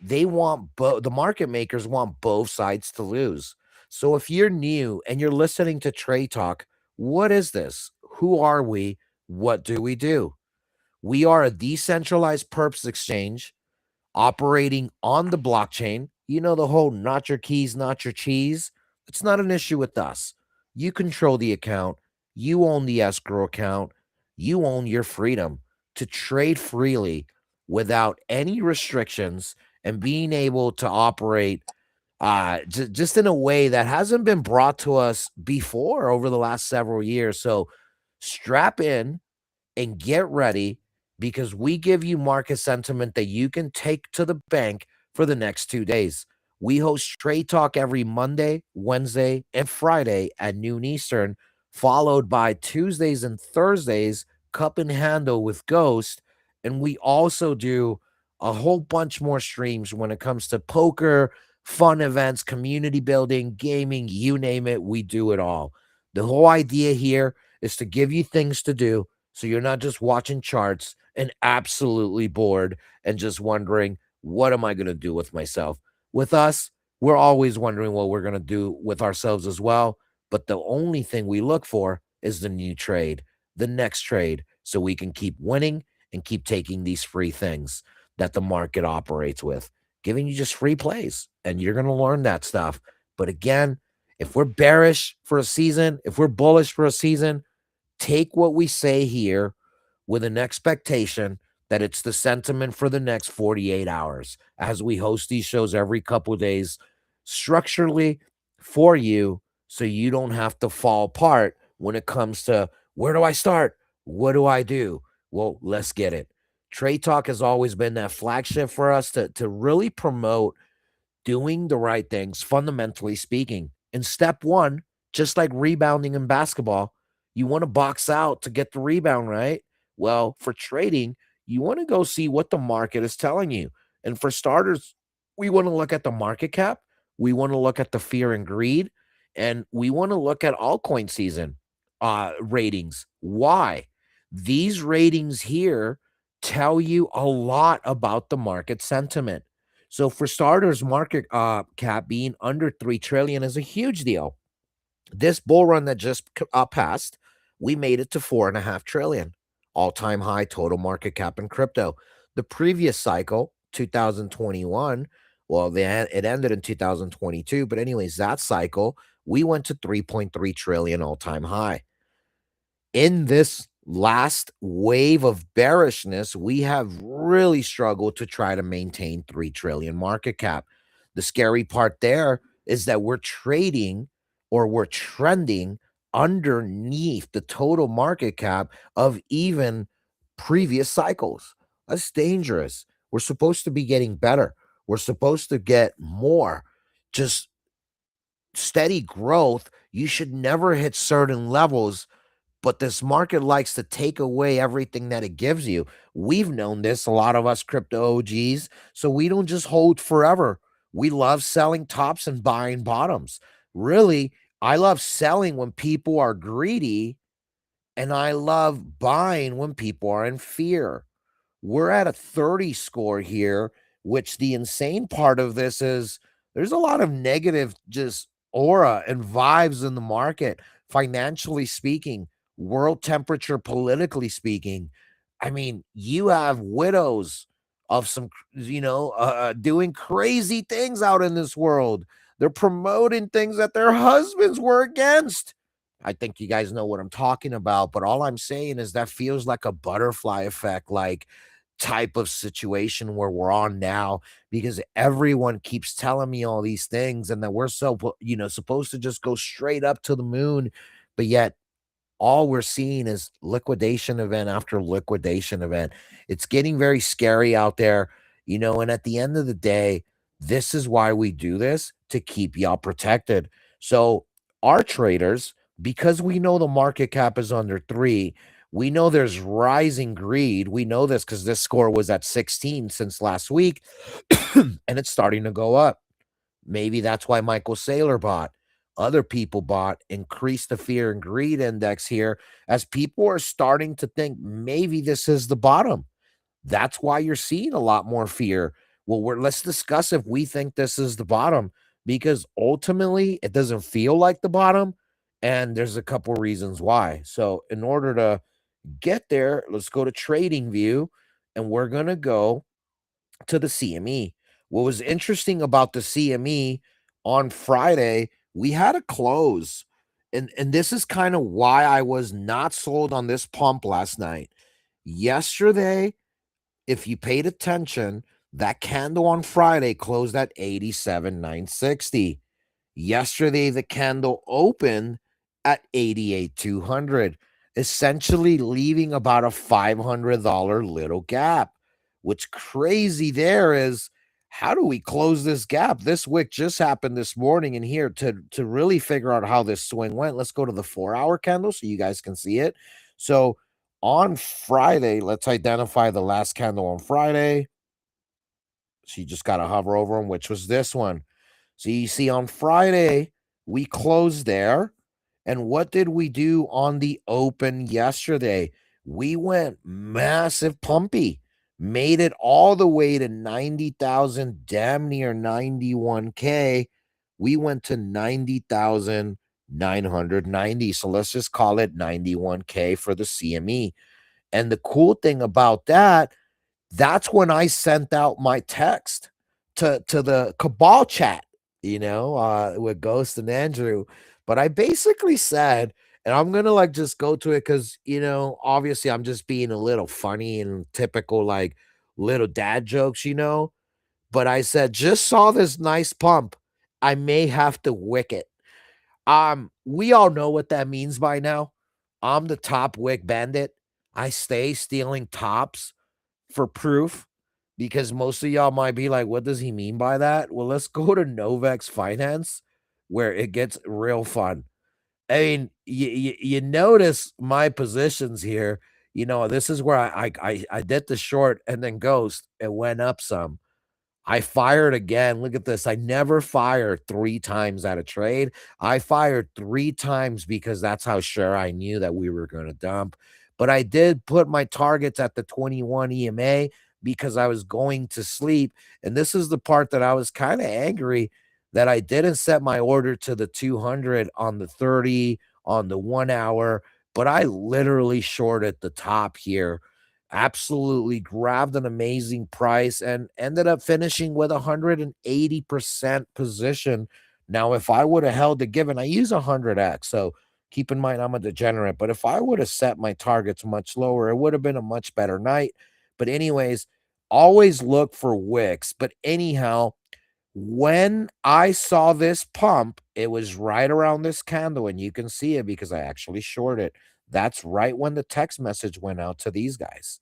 [SPEAKER 1] They want both. The market makers want both sides to lose. So if you're new and you're listening to Trade Talk, what is this? Who are we? What do we do? We are a decentralized perps exchange operating on the blockchain. You know, the whole not your keys, not your cheese. It's not an issue with us. You control the account. You own the escrow account. You own your freedom to trade freely without any restrictions and being able to operate just in a way that hasn't been brought to us before over the last several years. So strap in and get ready because we give you market sentiment that you can take to the bank for the next 2 days. We host Trade Talk every Monday, Wednesday, and Friday at noon Eastern, followed by Tuesdays and Thursdays, Cup and Handle with Ghost. And we also do a whole bunch more streams when it comes to poker, fun events, community building, gaming, you name it, we do it all. The whole idea here is to give you things to do so you're not just watching charts and absolutely bored and just wondering, what am I going to do with myself? With us, we're always wondering what we're going to do with ourselves as well. But the only thing we look for is the new trade, the next trade, so we can keep winning and keep taking these free things that the market operates with, giving you just free plays. And you're going to learn that stuff. But again, if we're bearish for a season, if we're bullish for a season, take what we say here with an expectation that it's the sentiment for the next 48 hours as we host these shows every couple of days structurally for you so you don't have to fall apart when it comes to where do I start? What do I do? Well, let's get it. Trade Talk has always been that flagship for us to really promote doing the right things, fundamentally speaking. In step one, just like rebounding in basketball, you want to box out to get the rebound, right? Well, for trading, you want to go see what the market is telling you. And for starters, we want to look at the market cap, we want to look at the fear and greed, and we want to look at altcoin season ratings. Why? These ratings here tell you a lot about the market sentiment. So for starters, market cap being under 3 trillion is a huge deal. This bull run that just passed, we made it to 4.5 trillion, all-time high total market cap in crypto. The previous cycle, 2021, well, it ended in 2022, but anyways, that cycle, we went to 3.3 trillion all-time high. In this last wave of bearishness, we have really struggled to try to maintain 3 trillion market cap. The scary part there is that we're trading or we're trending underneath the total market cap of even previous cycles. That's dangerous. We're supposed to be getting better. We're supposed to get more. Just steady growth. You should never hit certain levels, but this market likes to take away everything that it gives you. We've known this, a lot of us crypto OGs, so we don't just hold forever. We love selling tops and buying bottoms. Really, I love selling when people are greedy, and I love buying when people are in fear. We're at a 30 score here, which the insane part of this is there's a lot of negative just aura and vibes in the market, financially speaking, world temperature, politically speaking. I mean, you have widows of some, doing crazy things out in this world. They're promoting things that their husbands were against. I think you guys know what I'm talking about, but all I'm saying is that feels like a butterfly effect, like type of situation where we're on now, because everyone keeps telling me all these things and that we're so supposed to just go straight up to the moon, but yet all we're seeing is liquidation event after liquidation event. It's getting very scary out there, and at the end of the day, this is why we do this, to keep y'all protected. So our traders, because we know the market cap is under 3, we know there's rising greed. We know this because this score was at 16 since last week, and it's starting to go up. Maybe that's why Michael Saylor bought. Other people bought, increased the fear and greed index here as people are starting to think maybe this is the bottom. That's why you're seeing a lot more fear. Well, let's discuss if we think this is the bottom, because ultimately it doesn't feel like the bottom, and there's a couple reasons why. So in order to get there, let's go to Trading View, and we're going to go to the CME. What was interesting about the CME on Friday, we had a close. And this is kind of why I was not sold on this pump last night. Yesterday, if you paid attention, that candle on Friday closed at 87,960. Yesterday, the candle opened at 88,200, essentially leaving about a $500 little gap. What's crazy there is, how do we close this gap? This wick just happened this morning, and here to really figure out how this swing went, let's go to the 4-hour candle so you guys can see it. So on Friday, let's identify the last candle on Friday. So you just got to hover over them, which was this one. So you see on Friday, we closed there. And what did we do on the open yesterday? We went massive pumpy, made it all the way to 90,000, damn near 91K. We went to 90,990. So let's just call it 91K for the CME. And the cool thing about that's when I sent out my text to the Cabal chat, with Ghost and Andrew. But I basically said, and I'm gonna just go to it because obviously I'm just being a little funny and typical little dad jokes, But I said, just saw this nice pump. I may have to wick it. We all know what that means by now. I'm the top wick bandit. I stay stealing tops for proof, because most of y'all might be like, what does he mean by that? Well, let's go to Novex.Finance, where it gets real fun. I mean, you notice my positions here. This is where I did the short and then Ghost. It went up some. I fired again. Look at this. I never fire 3 times at a trade. I fired 3 times because that's how sure I knew that we were going to dump. but I did put my targets at the 21 EMA because I was going to sleep. And this is the part that I was kind of angry that I didn't set my order to the 200 on the 30, on the 1 hour, but I literally shorted the top here. Absolutely grabbed an amazing price and ended up finishing with 180% position. Now, if I would have held the given, I use 100x. So keep in mind, I'm a degenerate, but if I would have set my targets much lower, it would have been a much better night. But, anyways, always look for wicks. But, anyhow, when I saw this pump, it was right around this candle, and you can see it because I actually shorted. That's right when the text message went out to these guys.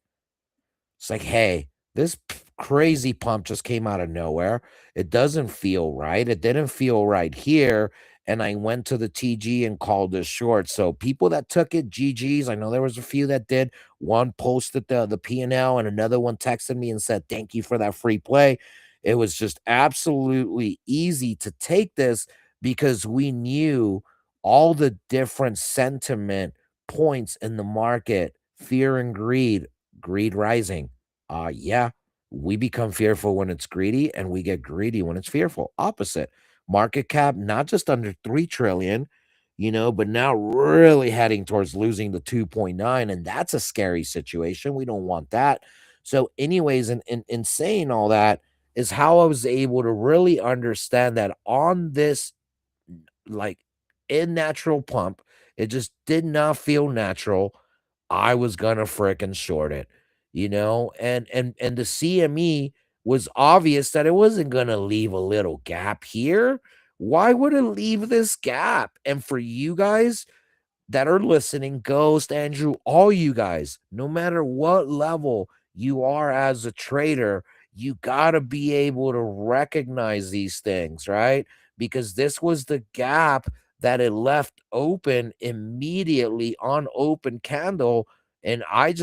[SPEAKER 1] It's like, hey, this crazy pump just came out of nowhere. It doesn't feel right. It didn't feel right here. And I went to the TG and called this short. So people that took it, GGs. I know there was a few that did. One posted the P&L and another one texted me and said, thank you for that free play. It was just absolutely easy to take this because we knew all the different sentiment points in the market, fear and greed rising. Yeah, we become fearful when it's greedy and we get greedy when it's fearful. Opposite. Market cap not just under 3 trillion, but now really heading towards losing the 2.9, and that's a scary situation. We don't want that. So anyways, in saying all that is how I was able to really understand that on this like in natural pump. It just did not feel natural. I was gonna fricking short it, and the CME was obvious that it wasn't gonna leave a little gap here. Why would it leave this gap? And for you guys that are listening, Ghost, Andrew, all you guys, no matter what level you are as a trader, you got to be able to recognize these things, right? Because this was the gap that it left open immediately on open candle. And I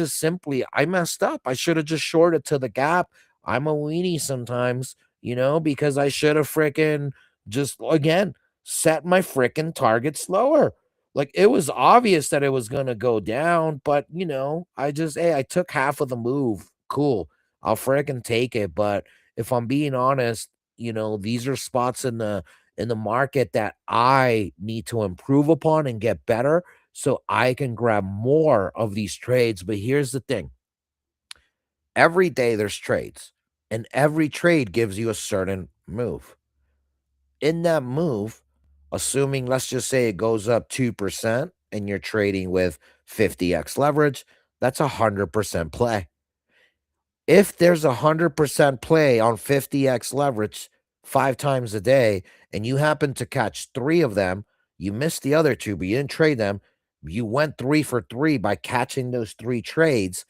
[SPEAKER 1] messed up. I should have just shorted to the gap. I'm a weenie sometimes, because I should have freaking just, again, set my freaking targets lower. Like, it was obvious that it was gonna go down, but, hey, I took half of the move. Cool. I'll fricking take it, but if I'm being honest, these are spots in the market that I need to improve upon and get better so I can grab more of these trades. But here's the thing. Every day there's trades, and every trade gives you a certain move. In that move, assuming let's just say it goes up 2% and you're trading with 50x leverage, that's 100% play. If there's 100% play on 50x leverage 5 times a day and you happen to catch 3 of them, you missed the other 2, but you didn't trade them. You went 3 for 3 by catching those 3 trades.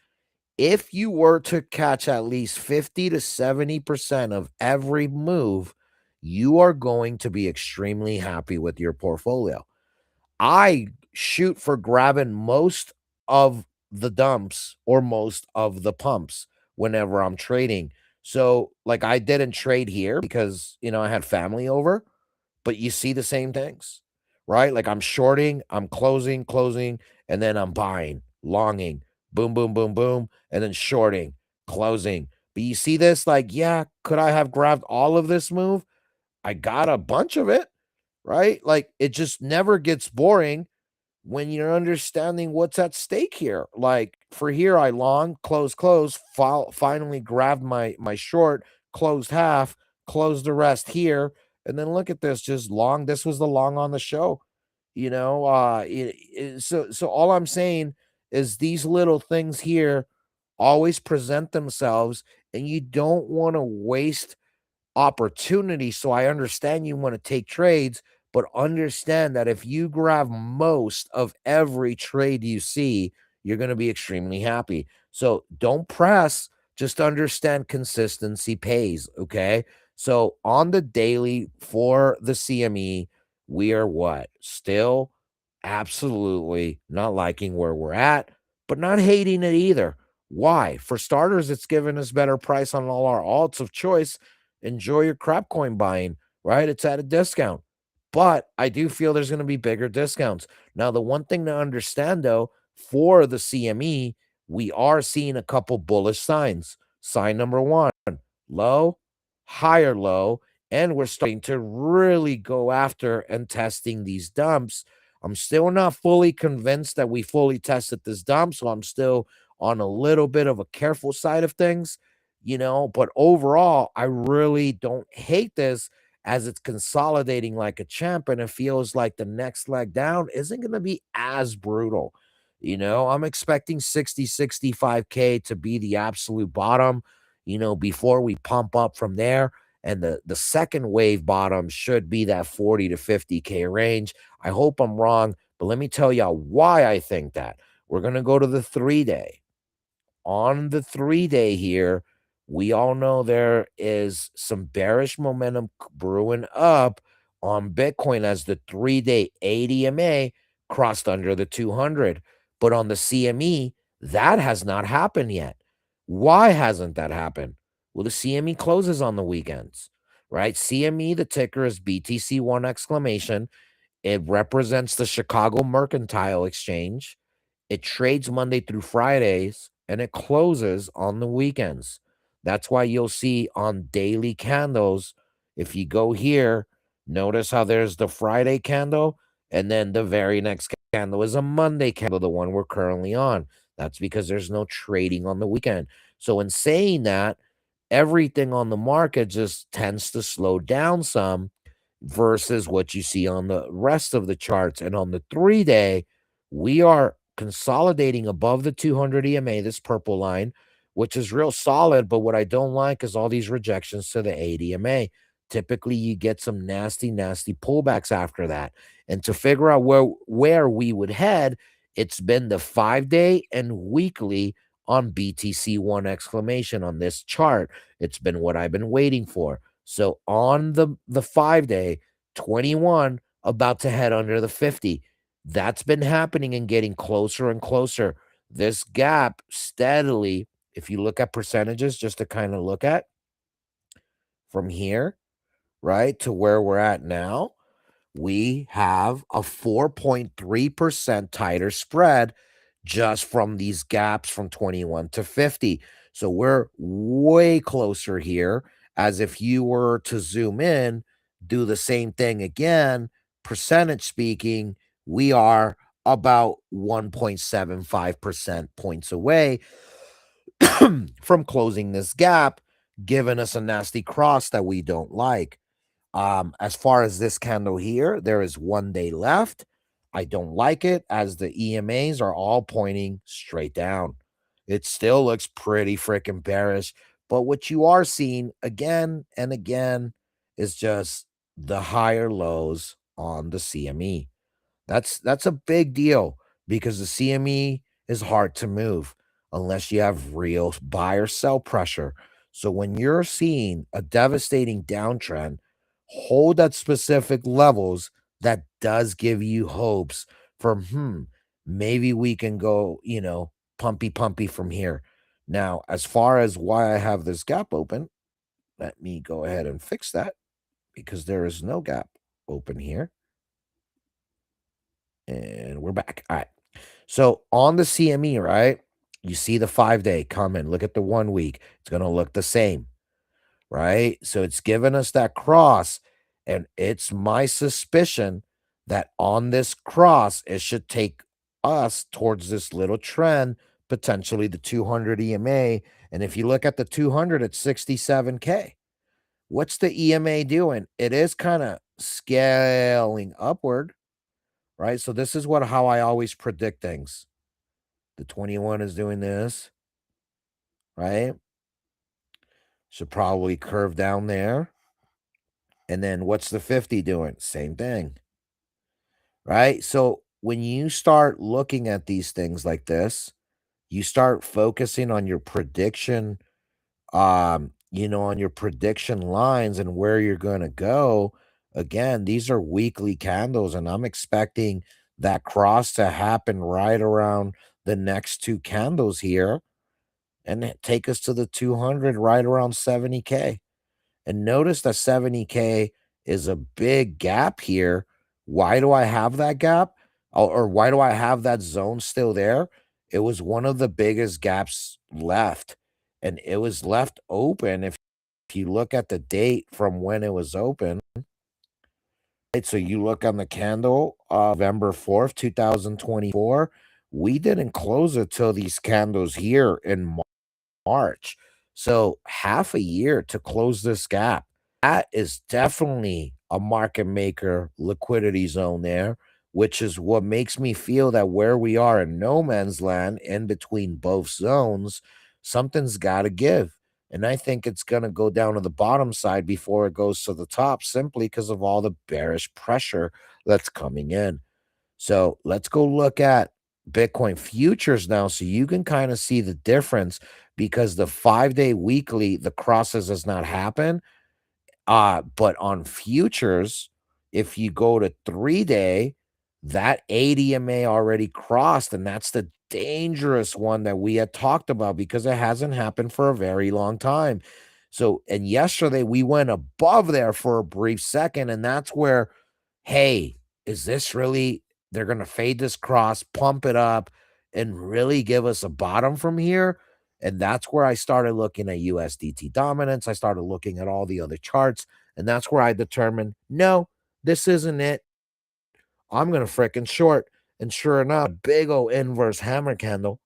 [SPEAKER 1] If you were to catch at least 50 to 70% of every move, you are going to be extremely happy with your portfolio. I shoot for grabbing most of the dumps or most of the pumps whenever I'm trading. So, like, I didn't trade here because, I had family over, but you see the same things, right? Like, I'm shorting, I'm closing, and then I'm buying, longing, boom, boom, boom, boom, and then shorting, closing. But you see this, like, yeah, could I have grabbed all of this move? I got a bunch of it, right? Like, it just never gets boring when you're understanding what's at stake here. Like, for here, I long, close, finally grabbed my short, closed half, closed the rest here, and then look at this, just long. This was the long on the show, so all I'm saying is these little things here always present themselves, and you don't want to waste opportunity. So I understand you want to take trades, but understand that if you grab most of every trade you see, you're going to be extremely happy. So don't press, just understand consistency pays. Okay. So on the daily for the CME, we are what? Still absolutely not liking where we're at, but not hating it either. Why? For starters, it's given us better price on all our alts of choice. Enjoy your crap coin buying, right? It's at a discount. But I do feel there's going to be bigger discounts. Now, the one thing to understand though, for the CME, we are seeing a couple bullish signs. Sign number one, low, higher low, and we're starting to really go after and testing these dumps. I'm still not fully convinced that we fully tested this dump, so I'm still on a little bit of a careful side of things, but overall, I really don't hate this as it's consolidating like a champ, and it feels like the next leg down isn't going to be as brutal. I'm expecting 65K to be the absolute bottom, before we pump up from there. And the second wave bottom should be that 40 to 50K range. I hope I'm wrong, but let me tell y'all why I think that. We're going to go to the 3-day. On the 3-day here, we all know there is some bearish momentum brewing up on Bitcoin as the 3-day ADMA crossed under the 200. But on the CME, that has not happened yet. Why hasn't that happened? Well, the CME closes on the weekends, right? CME, the ticker is BTC1 exclamation. It represents the Chicago Mercantile Exchange. It trades Monday through Fridays and it closes on the weekends. That's why you'll see on daily candles, if you go here, notice how there's the Friday candle and then the very next candle is a Monday candle, the one we're currently on. That's because there's no trading on the weekend. So, in saying that, everything on the market just tends to slow down some versus what you see on the rest of the charts. And on the 3-day, we are consolidating above the 200 EMA, this purple line, which is real solid. But what I don't like is all these rejections to the 8 EMA. Typically, you get some nasty, nasty pullbacks after that. And to figure out where we would head, it's been the 5-day and weekly on BTC1 exclamation on this chart. It's been what I've been waiting for. So on the 5-day, 21 about to head under the 50. That's been happening and getting closer and closer. This gap steadily, if you look at percentages, just to kind of look at from here, right, to where we're at now, we have a 4.3% tighter spread just from these gaps from 21 to 50. So we're way closer here, as if you were to zoom in, do the same thing again, percentage speaking, we are about 1.75% points away from closing this gap, giving us a nasty cross that we don't like. As far as this candle here, there is 1 day left. I don't like it as the EMAs are all pointing straight down. It still looks pretty freaking bearish. But what you are seeing again and again is just the higher lows on the CME. That's a big deal because the CME is hard to move unless you have real buy or sell pressure. So when you're seeing a devastating downtrend, hold at specific levels that does give you hopes from maybe we can go, pumpy pumpy from here. Now, as far as why I have this gap open, let me go ahead and fix that because there is no gap open here. And we're back. All right. So on the CME, right? You see the 5-day come in. Look at the 1 week. It's going to look the same, right? So it's given us that cross. And it's my suspicion that on this cross, it should take us towards this little trend, potentially the 200 EMA. And if you look at the 200, it's 67K. What's the EMA doing? It is kind of scaling upward, right? So this is how I always predict things. The 21 is doing this, right? Should probably curve down there. And then what's the 50 doing? Same thing, right? So when you start looking at these things like this, you start focusing on your prediction, on your prediction lines and where you're going to go. Again, these are weekly candles, and I'm expecting that cross to happen right around the next two candles here and take us to the 200 right around 70K. And notice that 70K is a big gap here. Why do I have that gap? or why do I have that zone still there? It was one of the biggest gaps left, and it was left open. If you look at the date from when it was open, right? So you look on the candle, November 4th, 2024. We didn't close it till these candles here in March. So half a year to close this gap. That is definitely a market maker liquidity zone there, which is what makes me feel that where we are in no man's land in between both zones, something's got to give. And I think it's going to go down to the bottom side before it goes to the top simply because of all the bearish pressure that's coming in. So let's go look at Bitcoin futures now so you can kind of see the difference because the 5-day weekly, the crosses has not happened. But on futures, if you go to 3-day, that 80 MA already crossed, and that's the dangerous one that we had talked about because it hasn't happened for a very long time. So, and yesterday we went above there for a brief second, and that's where, hey, is this really, they're going to fade this cross, pump it up, and really give us a bottom from here? And that's where I started looking at USDT dominance. I started looking at all the other charts. And that's where I determined, no, this isn't it. I'm going to fricking short. And sure enough, big old inverse hammer candle.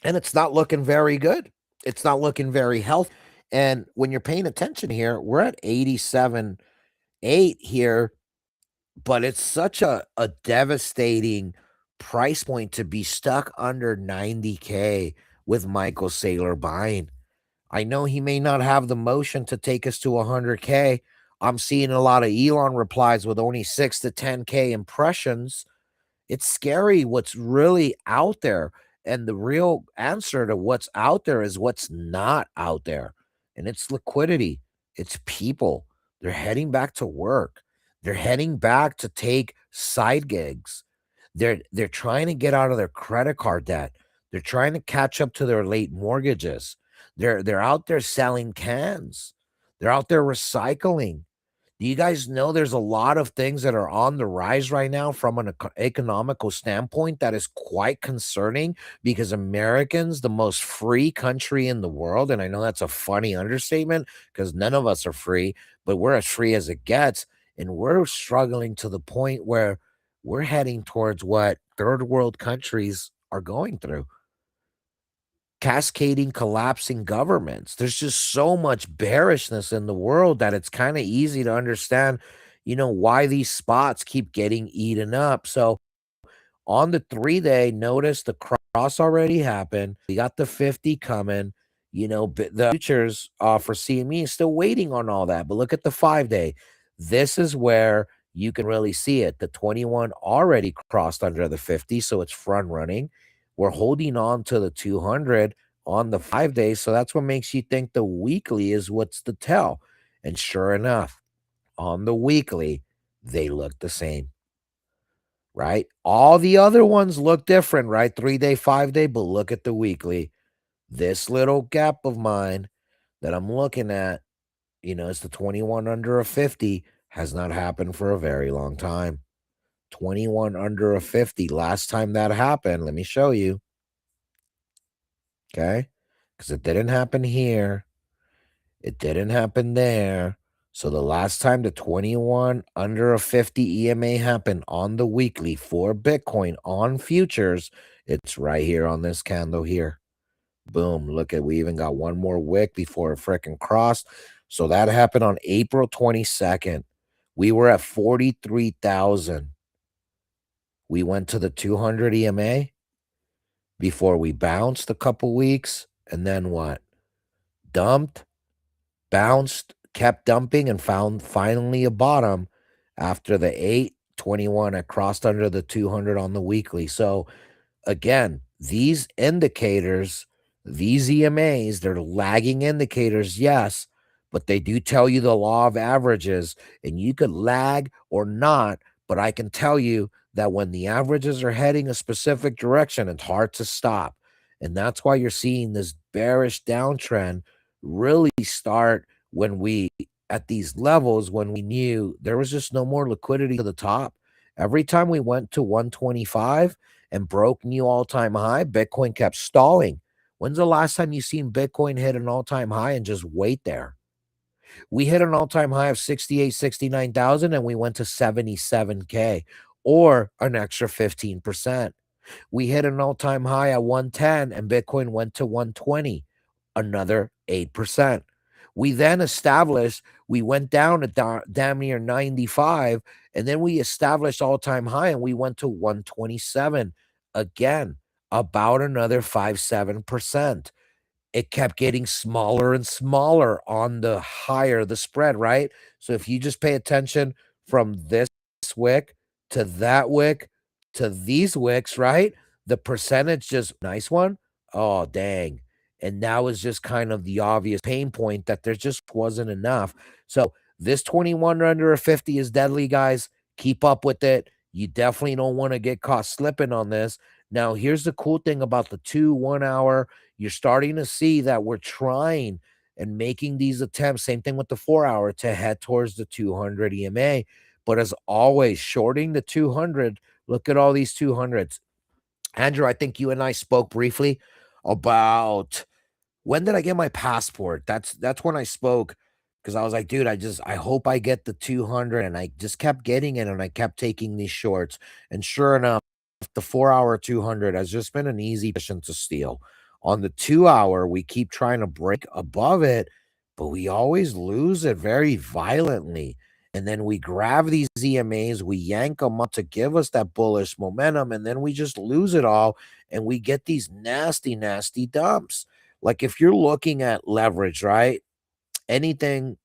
[SPEAKER 1] And it's not looking very good. It's not looking very healthy. And when you're paying attention here, we're at 87.8 here. But it's such a devastating price point to be stuck under 90K with Michael Saylor buying. I know he may not have the motion to take us to 100K. I'm seeing a lot of Elon replies with only 6 to 10K impressions. It's scary what's really out there. And the real answer to what's out there is what's not out there. And it's liquidity, it's people. They're heading back to work, they're heading back to take side gigs. They're trying to get out of their credit card debt. They're trying to catch up to their late mortgages. They're out there selling cans. They're out there recycling. Do you guys know there's a lot of things that are on the rise right now from an economical standpoint that is quite concerning because Americans, the most free country in the world, and I know that's a funny understatement because none of us are free, but we're as free as it gets. And we're struggling to the point where we're heading towards what third world countries are going through, cascading, collapsing governments. There's just so much bearishness in the world that it's kind of easy to understand, why these spots keep getting eaten up. So on the 3-day, notice the cross already happened. We got the 50 coming. The futures for CME is still waiting on all that. But look at the 5-day. This is where you can really see it. The 21 already crossed under the 50, so it's front running. We're holding on to the 200 on the 5-day, so that's what makes you think the weekly is what's the tell. And sure enough, on the weekly, they look the same, right? All the other ones look different, right? 3-day, 5-day, but look at the weekly. This little gap of mine that I'm looking at, it's the 21 under a 50, has not happened for a very long time. 21 under a 50. Last time that happened, let me show you. Okay? Because it didn't happen here. It didn't happen there. So the last time the 21 under a 50 EMA happened on the weekly for Bitcoin on futures, it's right here on this candle here. Boom. Look at, we even got one more wick before it freaking crossed. So that happened on April 22nd. We were at 43,000. We went to the 200 EMA before we bounced a couple weeks. And then what? Dumped, bounced, kept dumping, and found finally a bottom after the 821. I crossed under the 200 on the weekly. So again, these indicators, these EMAs, they're lagging indicators, yes, but they do tell you the law of averages, and you could lag or not, but I can tell you that when the averages are heading a specific direction, it's hard to stop. And that's why you're seeing this bearish downtrend really start when we at these levels when we knew there was just no more liquidity to the top. Every time we went to 125 and broke new all-time high, Bitcoin kept stalling. When's the last time you seen Bitcoin hit an all-time high and just wait there? We hit an all-time high of 68, 69,000 and we went to 77K or an extra 15%. We hit an all-time high at 110 and Bitcoin went to 120, another 8%. We then established, we went down to damn near 95, and then we established all-time high and we went to 127 again, about another 5-7%. It kept getting smaller and smaller on the higher the spread, right? So if you just pay attention from this wick to that wick to these wicks, right? The percentage just nice one. Oh, dang. And now is just kind of the obvious pain point that there just wasn't enough. So this 21 under a 50 is deadly, guys. Keep up with it. You definitely don't want to get caught slipping on this. Now, here's the cool thing about the 2 1 hour. You're starting to see that we're trying and making these attempts. Same thing with the 4 hour to head towards the 200 EMA. But as always, shorting the 200. Look at all these 200s. Andrew, I think you and I spoke briefly about when did I get my passport? That's when I spoke because I was like, dude, I hope I get the 200, and I just kept getting it, and I kept taking these shorts, and sure enough, the 4 hour 200 has just been an easy position to steal. On the 2 hour, we keep trying to break above it, but we always lose it very violently. And then we grab these EMAs, we yank them up to give us that bullish momentum, and then we just lose it all, and we get these nasty, nasty dumps. Like if you're looking at leverage, right? Anything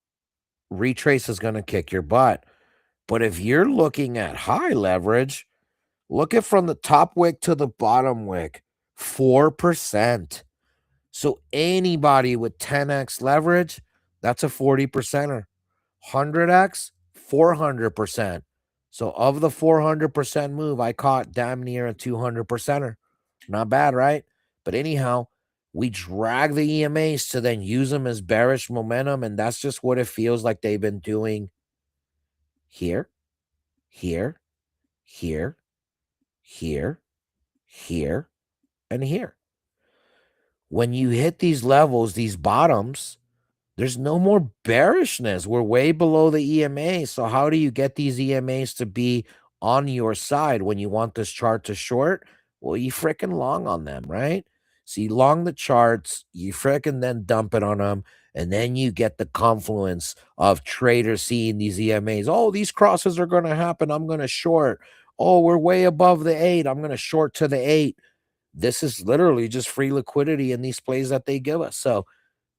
[SPEAKER 1] retrace is going to kick your butt. But if you're looking at high leverage, look at from the top wick to the bottom wick, 4%. So anybody with 10x leverage, that's a 40%er. 100x, 400%. So of the 400% move, I caught damn near a 200%er. Not bad, right? But anyhow, we drag the EMAs to then use them as bearish momentum, and that's just what it feels like they've been doing here, here, here, here, here, and here. When you hit these levels, these bottoms, there's no more bearishness. We're way below the EMA. So how do you get these EMAs to be on your side when you want this chart to short? Well, you freaking long on them, right? So you long the charts, you freaking then dump it on them, and then you get the confluence of traders seeing these EMAs. Oh, these crosses are going to happen. I'm going to short. Oh, we're way above the 8. I'm going to short to the 8. This is literally just free liquidity in these plays that they give us. So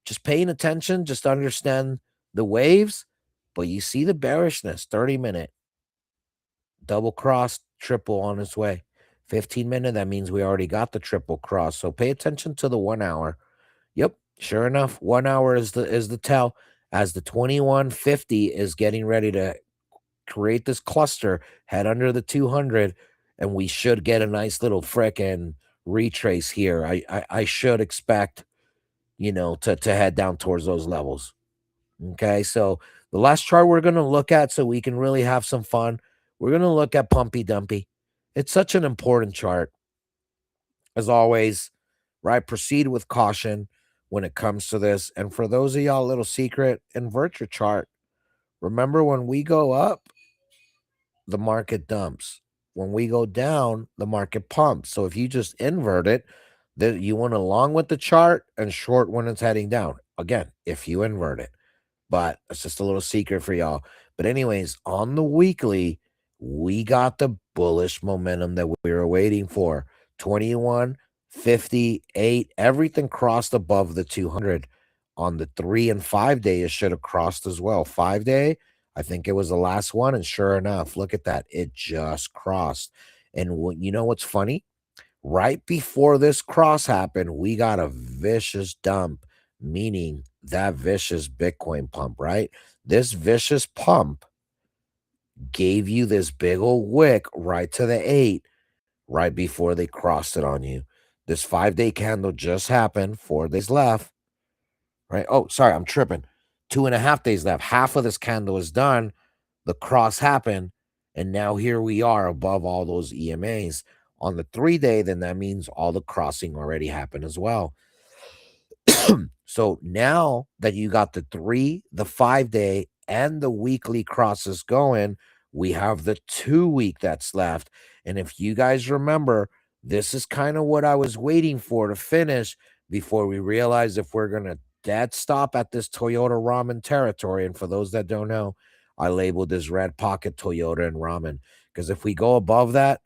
[SPEAKER 1] just paying attention, just understand the waves, but you see the bearishness. 30-minute, double cross, triple on its way. 15-minute, that means we already got the triple cross. So pay attention to the 1 hour. Yep, sure enough, 1 hour is the tell as the 2150 is getting ready to create this cluster, head under the 200, and we should get a nice little frickin' retrace here. I should expect, to head down towards those levels. Okay, so the last chart we're going to look at so we can really have some fun, we're going to look at Pumpy Dumpy. It's such an important chart. As always, right? Proceed with caution when it comes to this. And for those of y'all, a little secret, invert your chart. Remember, when we go up, the market dumps. When we go down, the market pumps. So if you just invert it, then you want to long with the chart and short when it's heading down. Again, if you invert it. But it's just a little secret for y'all. But anyways, on the weekly, we got the bullish momentum that we were waiting for. 21, 58, everything crossed above the 200. On the 3 and 5 day, it should have crossed as well. 5 day, I think it was the last one. And sure enough, look at that. It just crossed. And you know what's funny? Right before this cross happened, we got a vicious dump, meaning that vicious Bitcoin pump, right? This vicious pump gave you this big old wick right to the 8 right before they crossed it on you. This 5 day candle just happened, 4 days left, right? Oh, sorry, I'm tripping. 2.5 days left. Half of this candle is done. The cross happened. And now here we are above all those EMAs. On the 3-day, then that means all the crossing already happened as well. So now that you got the 3, the 5-day, and the weekly crosses going, we have the 2-week that's left. And if you guys remember, this is kind of what I was waiting for to finish before we realize if we're going to dead stop at this Toyota ramen territory. And for those that don't know, I labeled this red pocket Toyota and ramen, because if we go above that,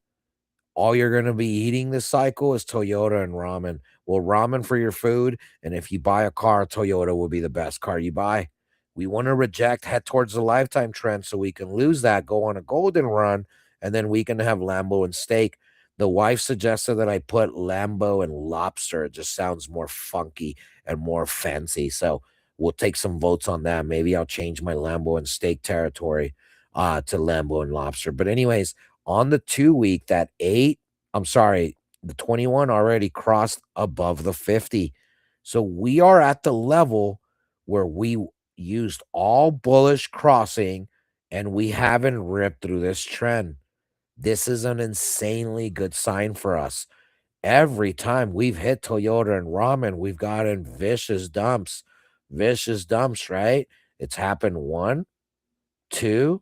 [SPEAKER 1] all you're going to be eating this cycle is Toyota and ramen. Well, ramen for your food. And if you buy a car, Toyota will be the best car you buy. We want to reject, head towards the lifetime trend so we can lose that, go on a golden run, and then we can have Lambo and steak. The wife suggested that I put Lambo and lobster. It just sounds more funky and more fancy. So we'll take some votes on that. Maybe I'll change my Lambo and steak territory to Lambo and lobster. But anyways, on the 2-week, that 8, I'm sorry, the 21 already crossed above the 50. So we are at the level where we used all bullish crossing and we haven't ripped through this trend. This is an insanely good sign for us. Every time we've hit Toyota and ramen, we've gotten vicious dumps, right? It's happened 1, 2,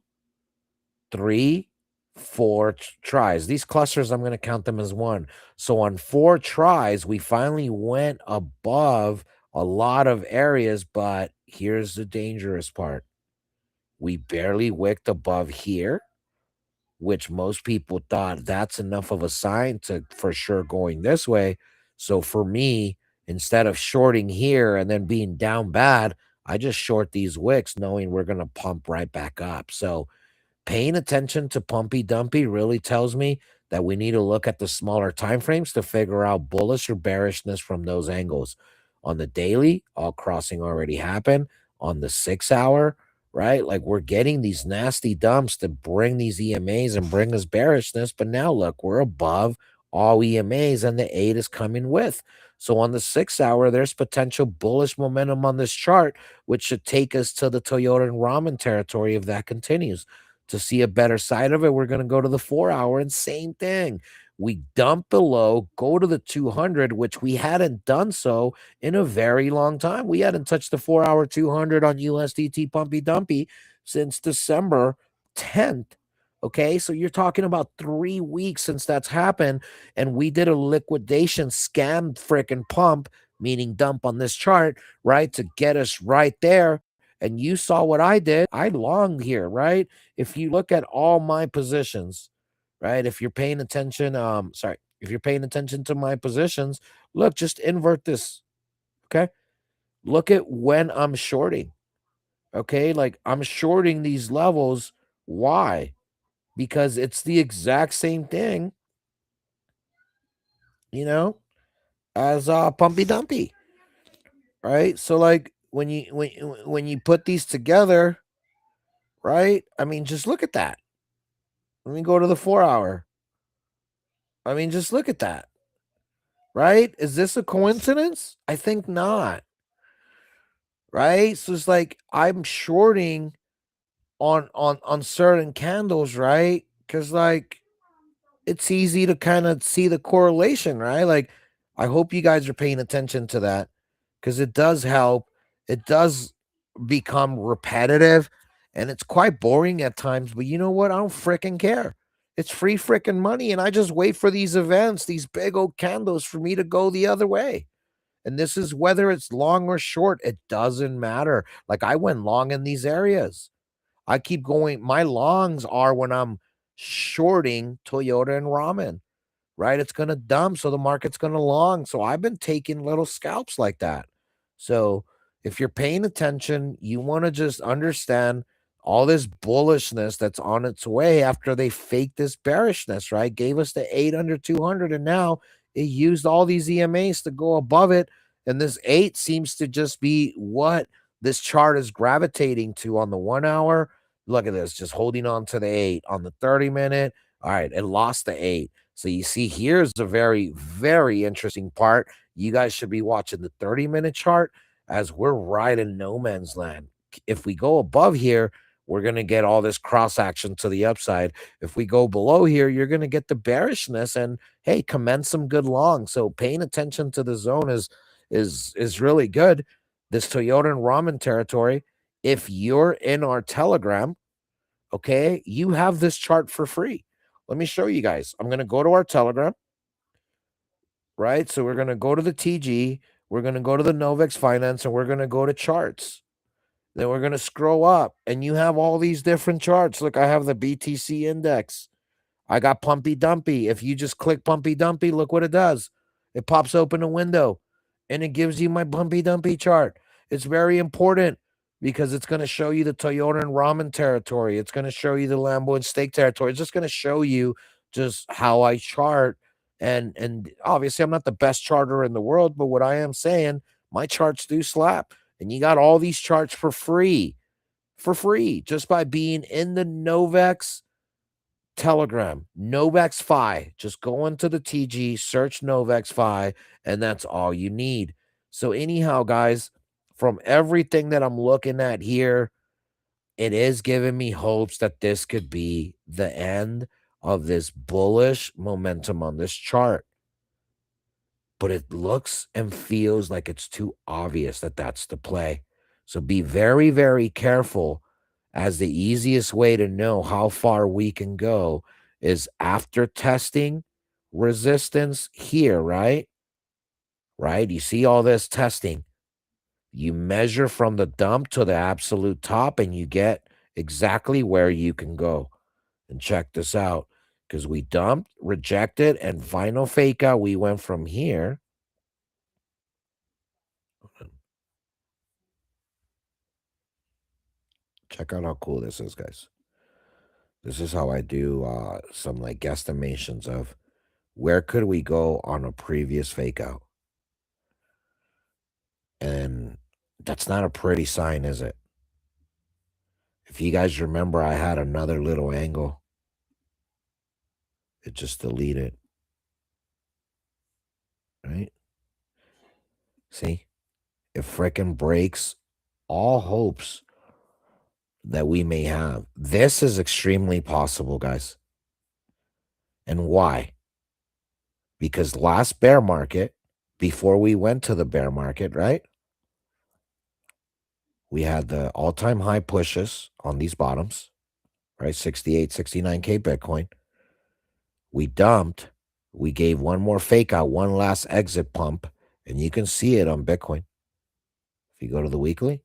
[SPEAKER 1] 3, 4 tries. These clusters, I'm going to count them as 1. So on 4 tries, we finally went above a lot of areas, but here's the dangerous part. We barely wicked above here, which most people thought that's enough of a sign to for sure going this way. So for me, instead of shorting here and then being down bad, I just short these wicks knowing we're going to pump right back up. So paying attention to pumpy dumpy really tells me that we need to look at the smaller time frames to figure out bullish or bearishness from those angles. On the daily, all crossing already happened. On the 6-hour, right? Like we're getting these nasty dumps to bring these EMAs and bring us bearishness. But now look, we're above all EMAs and the 8 is coming with. So on the 6-hour, there's potential bullish momentum on this chart, which should take us to the Toyota and ramen territory if that continues. To see a better side of it, we're going to go to the 4-hour and same thing. We dump below, go to the 200, which we hadn't done so in a very long time. We hadn't touched the 4-hour 200 on USDT Pumpy Dumpy since December 10th. Okay, so you're talking about 3 weeks since that's happened, and we did a liquidation scam frickin' pump, meaning dump on this chart, right, to get us right there. And you saw what I did. I longed here, right? If you look at all my positions, right? If you're paying attention, if you're paying attention to my positions, look, just invert this. Okay. Look at when I'm shorting. Okay. Like I'm shorting these levels. Why? Because it's the exact same thing, you know, as Pumpy Dumpy. Right. So like when you put these together, right? I mean, just look at that. Let me go to the 4-hour. I mean, just look at that. Right? Is this a coincidence? I think not. Right? So it's like I'm shorting on certain candles, right? Cuz like it's easy to kind of see the correlation, right? Like I hope you guys are paying attention to that cuz it does help. It does become repetitive and it's quite boring at times, but you know what? I don't freaking care. It's free freaking money and I just wait for these events, these big old candles for me to go the other way. And this is whether it's long or short, it doesn't matter. Like I went long in these areas. I keep going. My longs are when I'm shorting Toyota and ramen, right? It's going to dump. So the market's going to long. So I've been taking little scalps like that. So if you're paying attention, you want to just understand all this bullishness that's on its way after they faked this bearishness, right? Gave us the 8 under 200 and now it used all these EMAs to go above it. And this 8 seems to just be what this chart is gravitating to on the 1-hour. Look at this, just holding on to the 8 on the 30-minute. All right, it lost the 8. So you see, here's a very, very interesting part. You guys should be watching the 30-minute chart as we're right in no man's land. if we go above here, we're going to get all this cross action to the upside. If we go below here, you're going to get the bearishness, and hey, commence some good long. So paying attention to the zone is really good. This Toyota and ramen territory. If you're in our Telegram, okay, you have this chart for free. Let me show you guys. I'm going to go to our Telegram, right? So we're going to go to the TG, we're going to go to the Novex.Finance, and we're going to go to charts. Then we're going to scroll up, and you have all these different charts. Look, I have the BTC index. I got Pumpy Dumpy. If you just click Pumpy Dumpy, look what it does. It pops open a window, and it gives you my Pumpy Dumpy chart. It's very important because it's going to show you the Toyota and ramen territory. It's going to show you the Lambo and steak territory. It's just going to show you just how I chart. And obviously, I'm not the best charter in the world, but what I am saying, my charts do slap. And you got all these charts for free, just by being in the Novex Telegram, Novex.Fi. Just go into the TG, search Novex.Fi, and that's all you need. So anyhow, guys, from everything that I'm looking at here, it is giving me hopes that this could be the end of this bullish momentum on this chart. But it looks and feels like it's too obvious that that's the play. So be very, very careful, as the easiest way to know how far we can go is after testing resistance here, right? Right? You see all this testing. You measure from the dump to the absolute top, and you get exactly where you can go. And check this out, because we dumped, rejected, and final fake out. We went from here. Check out how cool this is, guys. This is how I do some like guesstimations of where could we go on a previous fake out. And that's not a pretty sign, is it? If you guys remember, I had another little angle. It just deleted. Right? See? It frickin' breaks all hopes that we may have. This is extremely possible, guys. And why? Because last bear market, before we went to the bear market, right? We had the all-time high pushes on these bottoms, right? 68, 69K Bitcoin. We dumped. We gave one more fake out, one last exit pump, and you can see it on Bitcoin. If you go to the weekly,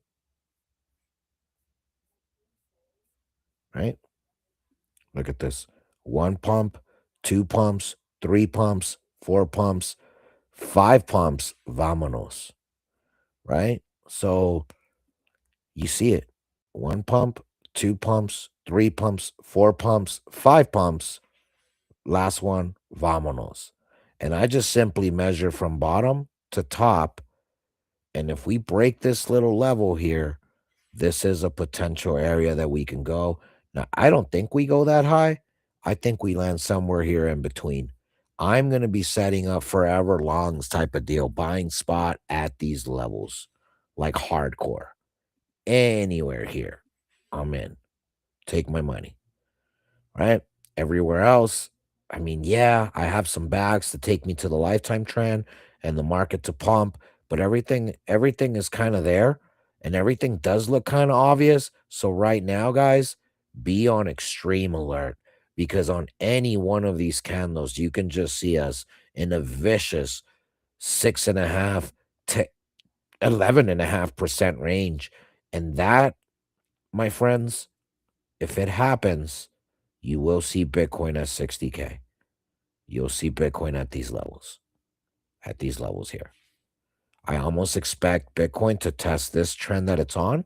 [SPEAKER 1] right? Look at this. One pump, two pumps, three pumps, four pumps, five pumps, vámonos, right? So you see it. One pump, two pumps, three pumps, four pumps, five pumps. Last one, vámonos. And I just simply measure from bottom to top. And if we break this little level here, this is a potential area that we can go. Now, I don't think we go that high. I think we land somewhere here in between. I'm going to be setting up forever longs type of deal, buying spot at these levels, like hardcore. Anywhere here, I'm in. Take my money, right? Everywhere else, I mean, yeah, I have some bags to take me to the lifetime trend and the market to pump, but everything is kind of there, and everything does look kind of obvious. So right now, guys, be on extreme alert, because on any one of these candles, you can just see us in a vicious 6.5 to 11.5% range. And that, my friends, if it happens, you will see Bitcoin at 60K. You'll see Bitcoin at these levels here. I almost expect Bitcoin to test this trend that it's on.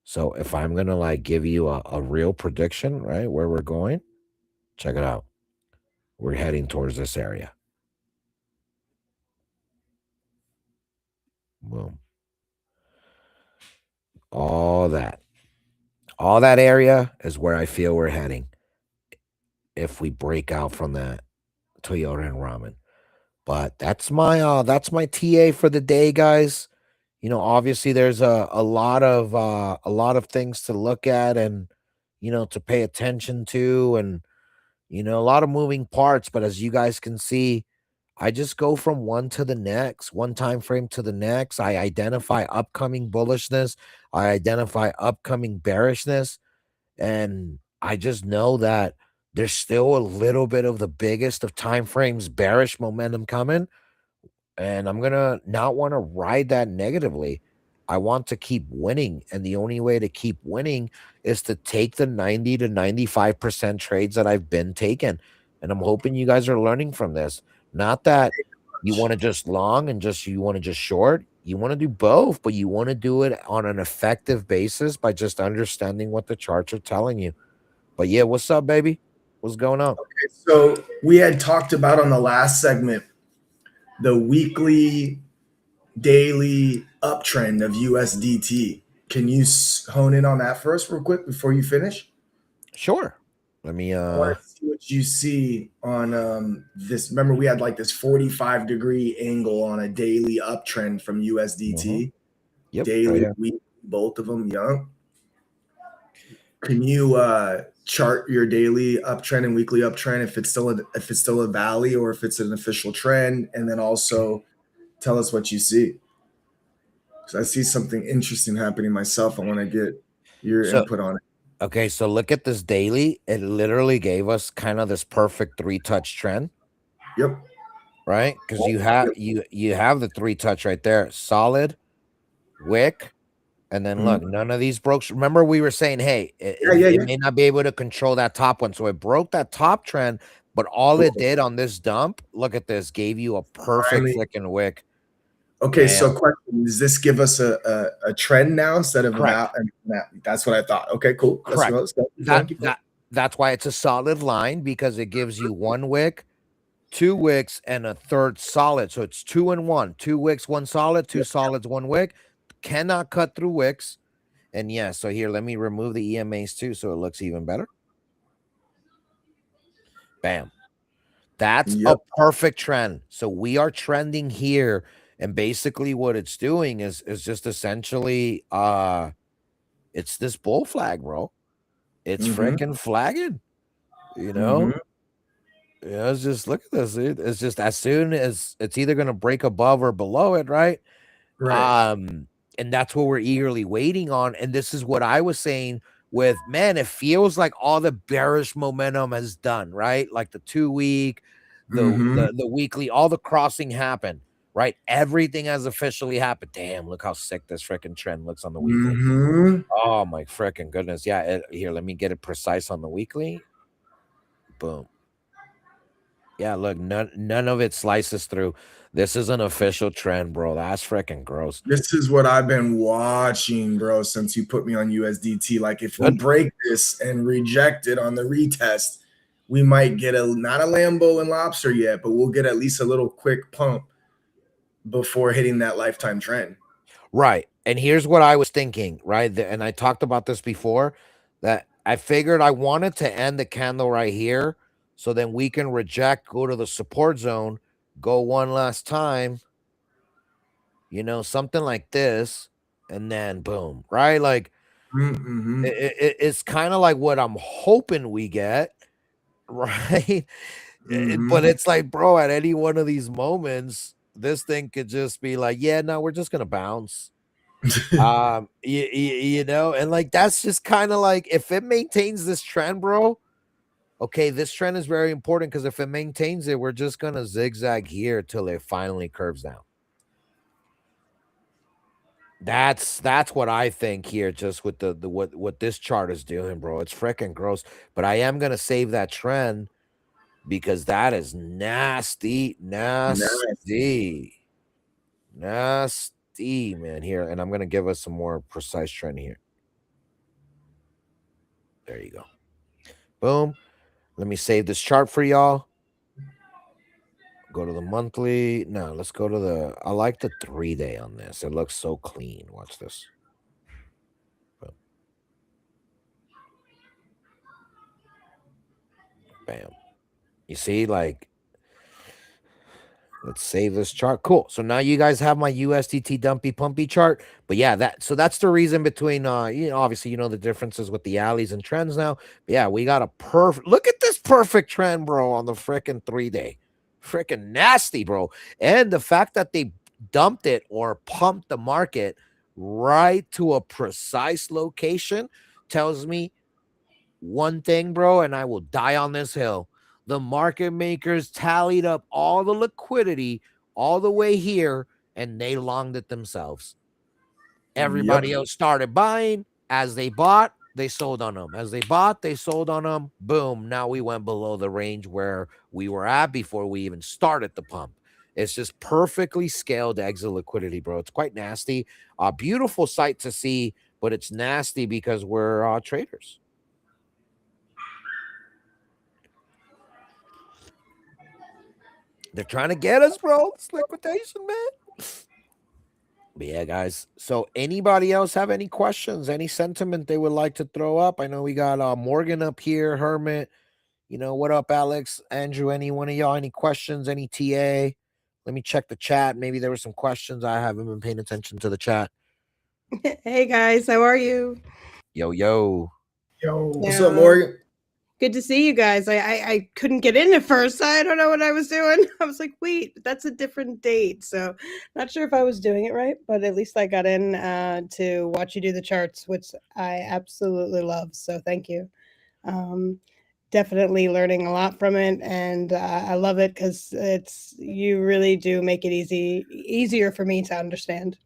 [SPEAKER 1] So if I'm going to like give you a real prediction, right, where we're going, check it out. We're heading towards this area. Boom. All that area is where I feel we're heading if we break out from that Toyota and ramen. But that's my TA for the day, guys. obviously there's a lot of things to look at and to pay attention to, and a lot of moving parts, but as you guys can see, I just go from one to the next, one time frame to the next. I identify upcoming bullishness, I identify upcoming bearishness, and I just know that there's still a little bit of the biggest of time frames bearish momentum coming, and I'm gonna not want to ride that negatively. I want to keep winning, and the only way to keep winning is to take the 90 to 95% trades that I've been taking. And I'm hoping you guys are learning from this. Not that you want to just long and just you want to just short. You want to do both, but you want to do it on an effective basis by just understanding what the charts are telling you. But yeah, what's up, baby? What's going on?
[SPEAKER 7] So we had talked about on the last segment the weekly, daily uptrend of USDT. Can you hone in on that first, real quick, before you finish?
[SPEAKER 1] Sure. Let me
[SPEAKER 7] I want to see what you see on this. Remember, we had like this 45-degree angle on a daily uptrend from USDT,
[SPEAKER 1] Yep, right
[SPEAKER 7] daily,
[SPEAKER 1] here.
[SPEAKER 7] week, both of them. Yeah. Can you chart your daily uptrend and weekly uptrend if it's still a valley or if it's an official trend, and then also tell us what you see? Because I see something interesting happening myself. I want to get your
[SPEAKER 1] So
[SPEAKER 7] input on it.
[SPEAKER 1] okay, so look at this daily. It literally gave us kind of this perfect three-touch trend,
[SPEAKER 7] Yep.
[SPEAKER 1] right? Because you have the three touch right there, solid, wick, and then
[SPEAKER 7] Mhm.
[SPEAKER 1] look, none of these broke. Remember, we were saying, hey, it,
[SPEAKER 7] Yeah,
[SPEAKER 1] it,
[SPEAKER 7] yeah,
[SPEAKER 1] it
[SPEAKER 7] yeah.
[SPEAKER 1] may not be able to control that top one, so it broke that top trend. But all it
[SPEAKER 7] Cool.
[SPEAKER 1] did on this dump, look at this, gave you a perfect
[SPEAKER 7] Finally.
[SPEAKER 1] freaking wick.
[SPEAKER 7] Okay, so
[SPEAKER 1] Bam.
[SPEAKER 7] question: does this give us a trend now instead of a
[SPEAKER 1] Correct.
[SPEAKER 7] That's what I thought. Okay, cool. Let's go.
[SPEAKER 1] Correct.
[SPEAKER 7] Let's go. Keep going.
[SPEAKER 1] That
[SPEAKER 7] Keep going.
[SPEAKER 1] that that's why it's a solid line because it gives you one wick, two wicks, and a third solid. So it's 2 and 1. 2 wicks, one solid, two
[SPEAKER 7] Yep.
[SPEAKER 1] solids, one wick. Cannot cut through wicks. And yeah, so here, let me remove the EMAs too, so it looks even better. Bam. That's a
[SPEAKER 7] Yep.
[SPEAKER 1] perfect trend. So we are trending here. And basically what it's doing is just essentially it's this bull flag, bro. It's
[SPEAKER 7] Mm-hmm.
[SPEAKER 1] freaking flagging, you know?
[SPEAKER 7] Mm-hmm.
[SPEAKER 1] Yeah, it's just look at this, dude. It's just as soon as it's either gonna break above or below it, right?
[SPEAKER 7] Right.
[SPEAKER 1] Um, and that's what we're eagerly waiting on. And this is what I was saying with man, it feels like all the bearish momentum has done, right? Like the 2 week, the
[SPEAKER 7] Mm-hmm.
[SPEAKER 1] the the weekly, all the crossing happened, right? Everything has officially happened. Damn, look how sick this freaking trend looks on the weekly.
[SPEAKER 7] Mm-hmm.
[SPEAKER 1] Oh my freaking goodness. Yeah, here, let me get it precise on the weekly. Boom. Yeah, look, none of it slices through. This is an official trend, bro. That's freaking gross.
[SPEAKER 7] This is what I've been watching, bro, since you put me on USDT. Like, if we
[SPEAKER 1] Good.
[SPEAKER 7] break this and reject it on the retest, we might get not a Lambo and lobster yet, but we'll get at least a little quick pump before hitting that lifetime trend.
[SPEAKER 1] Right. And here's what I was thinking, right? And I talked about this before that I figured I wanted to end the candle right here so then we can reject, go to the support zone, go one last time, something like this, and then boom, right? Like
[SPEAKER 7] Mm-hmm.
[SPEAKER 1] it's kind of like what I'm hoping we get, right? But
[SPEAKER 7] Mm-hmm.
[SPEAKER 1] it's like, bro, at any one of these moments, this thing could just be like, yeah, no, we're just gonna bounce. And like that's just kind of like if it maintains this trend, bro. Okay, this trend is very important because if it maintains it, we're just gonna zigzag here till it finally curves down. That's what I think here, just with the what this chart is doing, bro. It's freaking gross. But I am gonna save that trend because that is nasty,
[SPEAKER 7] Nice.
[SPEAKER 1] nasty, man. Here, and I'm gonna give us some more precise trend here. There you go. Boom. Let me save this chart for y'all. Go to the monthly. No, let's go to I like the 3-day on this. It looks so clean. Watch this. Boom. Bam. You see, like Let's save this chart. Cool. So now you guys have my USDT dumpy pumpy chart. But yeah, that's the reason between obviously the differences with the alleys and trends now. But yeah, we got a perfect look at this perfect trend, bro, on the freaking 3 day. Freaking nasty, bro. And the fact that they dumped it or pumped the market right to a precise location tells me one thing, bro, and I will die on this hill. The market makers tallied up all the liquidity all the way here and they longed it themselves.
[SPEAKER 7] Yep.
[SPEAKER 1] Everybody else started buying. As they bought, they sold on them. As they bought, they sold on them. Boom. Now we went below the range where we were at before we even started the pump. It's just perfectly scaled exit liquidity, bro. It's quite nasty. A beautiful sight to see, but it's nasty because we're traders. They're trying to get us, bro. It's liquidation, man. But yeah, guys. So anybody else have any questions, any sentiment they would like to throw up? I know we got Morgan up here, Hermit. What up, Alex, Andrew? Any one of y'all, any questions, any TA? Let me check the chat. Maybe there were some questions. I haven't been paying attention to the chat.
[SPEAKER 8] Hey guys, how are you?
[SPEAKER 1] Yo, yo.
[SPEAKER 4] Yo.
[SPEAKER 7] What's up,
[SPEAKER 8] Yeah.
[SPEAKER 7] Morgan?
[SPEAKER 8] Good to see you guys. I couldn't get in at first. I don't know what I was doing. I was like, wait, that's a different date. So not sure if I was doing it right, but at least I got in to watch you do the charts, which I absolutely love. So thank you. Um, Definitely learning a lot from it, and I love it because you really do make it easier for me to understand.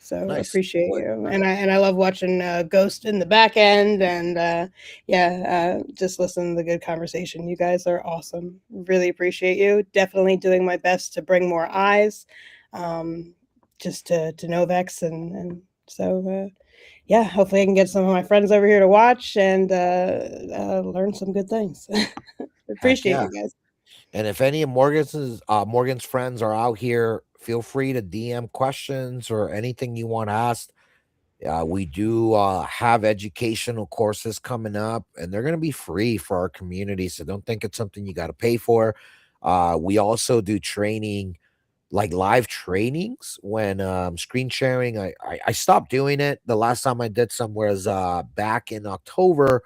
[SPEAKER 8] So
[SPEAKER 1] Nice.
[SPEAKER 8] appreciate you, and I love watching Ghost in the back end, and just listen to the good conversation. You guys are awesome. Really appreciate you. Definitely doing my best to bring more eyes, um, just to Novex, and so yeah. Hopefully, I can get some of my friends over here to watch and learn some good things.
[SPEAKER 1] Heck
[SPEAKER 8] Appreciate
[SPEAKER 1] yeah.
[SPEAKER 8] you guys.
[SPEAKER 1] And if any of Morgan's friends are out here, feel free to DM questions or anything you want asked. We do have educational courses coming up, and they're going to be free for our community. So don't think it's something you got to pay for. We also do training, like live trainings when screen sharing. I stopped doing it. The last time I did some was back in October.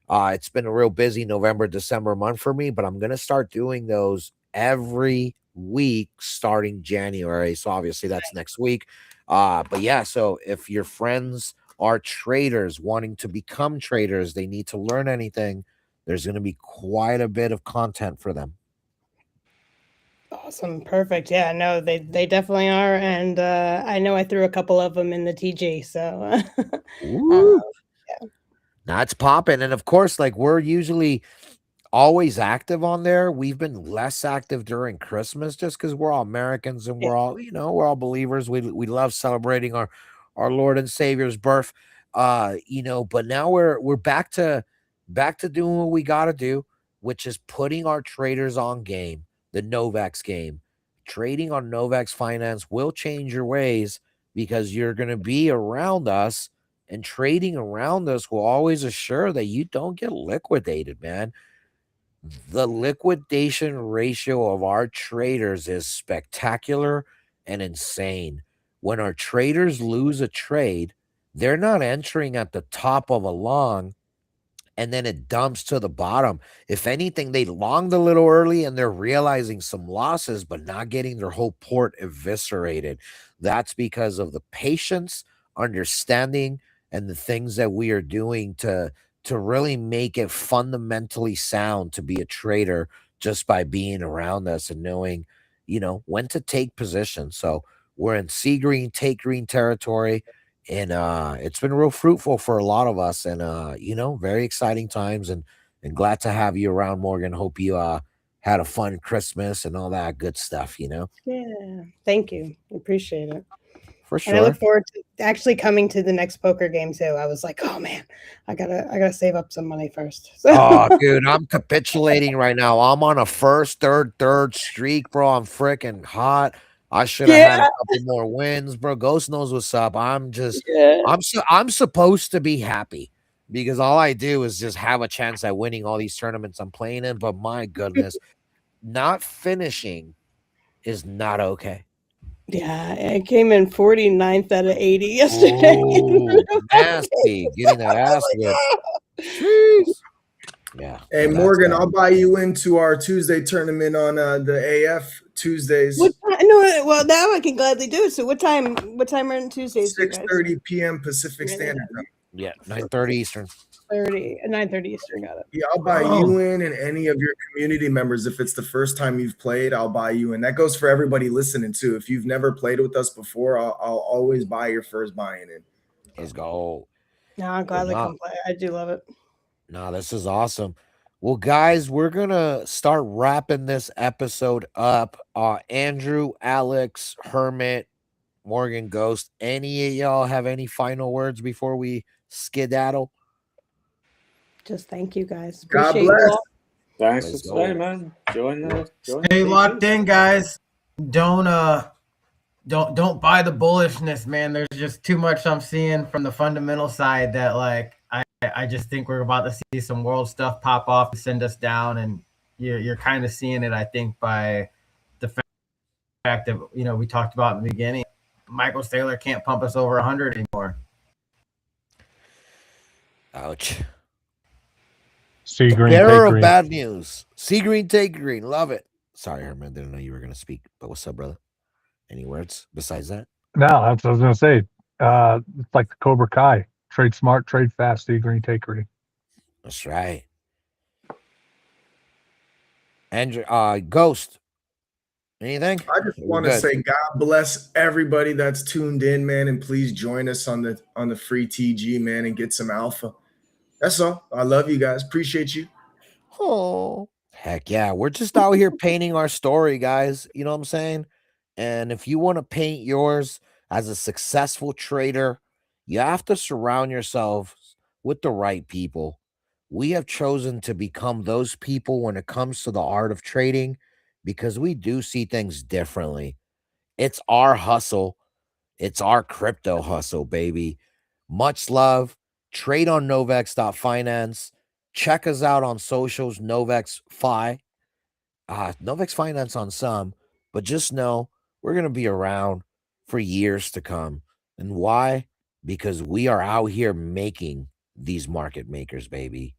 [SPEAKER 1] It's been a real busy November, December month for me, but I'm going to start doing those every week starting January. So obviously that's next week. But yeah, so if your friends are traders wanting to become traders, they need to learn anything. There's going to be quite a bit of content for them.
[SPEAKER 8] Awesome, perfect. Yeah, no, they definitely are, and I know I threw a couple of them in the TG. So, uh,
[SPEAKER 1] Ooh. Now it's popping. And of course, like we're usually always active on there. We've been less active during Christmas just because we're all Americans and
[SPEAKER 8] yeah,
[SPEAKER 1] we're all believers. We love celebrating our Lord and Savior's birth. But now we're back to doing what we gotta do, which is putting our traders on game, the Novex game. Trading on Novex.Finance will change your ways because you're gonna be around us, and trading around us will always assure that you don't get liquidated, man. The liquidation ratio of our traders is spectacular and insane. When our traders lose a trade, they're not entering at the top of a long and then it dumps to the bottom. If anything, they longed a little early and they're realizing some losses, but not getting their whole port eviscerated. That's because of the patience, understanding, and the things that we are doing to really make it fundamentally sound to be a trader just by being around us and knowing, when to take position. So we're in see green, take green territory, and it's been real fruitful for a lot of us, and very exciting times, and glad to have you around, Morgan. Hope you had a fun Christmas and all that good stuff.
[SPEAKER 8] yeah. Thank you, appreciate it,
[SPEAKER 1] For
[SPEAKER 8] and I look
[SPEAKER 1] sure.
[SPEAKER 8] forward to actually coming to the next poker game too. I was like, oh man, I gotta save up some money first. So,
[SPEAKER 1] Oh, dude, I'm capitulating right now. I'm on a first, third streak, bro. I'm freaking hot. I should have had a
[SPEAKER 8] yeah,
[SPEAKER 1] couple more wins, bro. Ghost knows what's up.
[SPEAKER 8] yeah.
[SPEAKER 1] I'm supposed to be happy because all I do is just have a chance at winning all these tournaments I'm playing in. But my goodness, not finishing is not okay.
[SPEAKER 8] Yeah, it came in 49th out of 80 yesterday.
[SPEAKER 1] Ooh, nasty. Getting that ass whipped. Jeez. Yeah.
[SPEAKER 7] Hey,
[SPEAKER 1] well,
[SPEAKER 7] Morgan, I'll buy you into our Tuesday tournament on the AF Tuesdays.
[SPEAKER 8] What time? No, well, now I can gladly do it. So what time? What time are on Tuesdays, you guys?
[SPEAKER 7] 6:30 p.m. Pacific Standard Time.
[SPEAKER 1] Yeah, 9:30 Eastern.
[SPEAKER 8] 9:30 Eastern. Got it.
[SPEAKER 7] Yeah, I'll buy you in and any of your community members. If it's the first time you've played, I'll buy you in. That goes for everybody listening too. If you've never played with us before, I'll always buy your first buy-in in.
[SPEAKER 1] Let's go.
[SPEAKER 8] No, I'll gladly come play. I do love it.
[SPEAKER 1] No, this is awesome. Well, guys, we're gonna start wrapping this episode up. Andrew, Alex, Hermit, Morgan, Ghost. Any of y'all have any final words before we skedaddle?
[SPEAKER 8] Just thank you guys.
[SPEAKER 7] God
[SPEAKER 8] Appreciate
[SPEAKER 7] bless.
[SPEAKER 8] you all.
[SPEAKER 6] Thanks
[SPEAKER 1] Let's
[SPEAKER 6] for
[SPEAKER 1] go.
[SPEAKER 6] saying, man. Join
[SPEAKER 4] Stay locked in, guys. Don't buy the bullishness, man. There's just too much I'm seeing from the fundamental side that like I just think we're about to see some world stuff pop off to send us down, and you're kind of seeing it, I think, by the fact that we talked about in the beginning. Michael Saylor can't pump us over 100 anymore.
[SPEAKER 1] Ouch.
[SPEAKER 5] See green,
[SPEAKER 1] Bearer
[SPEAKER 5] take
[SPEAKER 1] of
[SPEAKER 5] green.
[SPEAKER 1] bad news. See green, take green. Love it. Sorry, Herman. Didn't know you were gonna speak. But what's up, brother? Any words besides that?
[SPEAKER 5] No, that's what I was gonna say. It's like the Cobra Kai. Trade smart, trade fast. See green, take green.
[SPEAKER 1] That's right. Andrew, Ghost. Anything?
[SPEAKER 7] I just want to say God bless everybody that's tuned in, man, and please join us on the free TG, man, and get some alpha. That's all. I love you guys. Appreciate you.
[SPEAKER 1] Oh, heck yeah. We're just out here painting our story, guys. You know what I'm saying? And if you want to paint yours as a successful trader, you have to surround yourself with the right people. We have chosen to become those people when it comes to the art of trading because we do see things differently. It's our hustle. It's our crypto hustle, baby. Much love. Trade on Novex.Finance. Check us out on socials, Novex.Fi. Novex.Finance on some, but just know we're going to be around for years to come. And why? Because we are out here making these market makers, baby.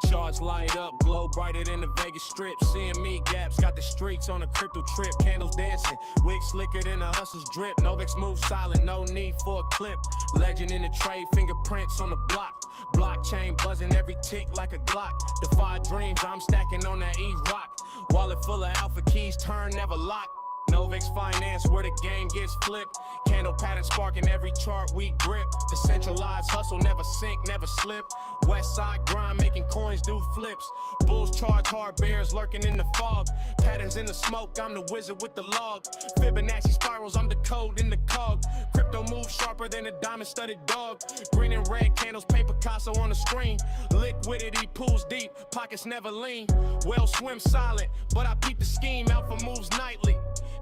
[SPEAKER 3] Charts light up, glow brighter than the Vegas Strip. CME gaps got the streaks on a crypto trip. Candles dancing, wigs slicker than a hustler's drip. Novex moves silent, no need for a clip. Legend in the trade, fingerprints on the block. Blockchain buzzing every tick like a Glock. Defy dreams, I'm stacking on that E-Rock. Wallet full of alpha keys, turn never lock. Novex.Finance, where the game gets flipped. Candle pattern sparking every chart we grip. Decentralized hustle, never sink, never slip. West side grind, making coins do flips. Bulls charge hard, bears lurking in the fog. Patterns in the smoke, I'm the wizard with the log. Fibonacci spirals, I'm the code in the cog. Crypto moves sharper than a diamond-studded dog. Green and red candles, paint Picasso on the screen. Liquidity pools deep, pockets never lean. Well swim silent, but I peep the scheme. Alpha moves nightly.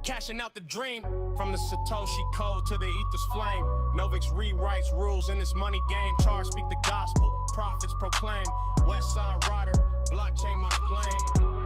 [SPEAKER 3] Cashing out the dream. From the Satoshi code to the ether's flame. Novex rewrites rules in this money game. Charts speak the gospel, prophets proclaim. West side rider, blockchain my claim.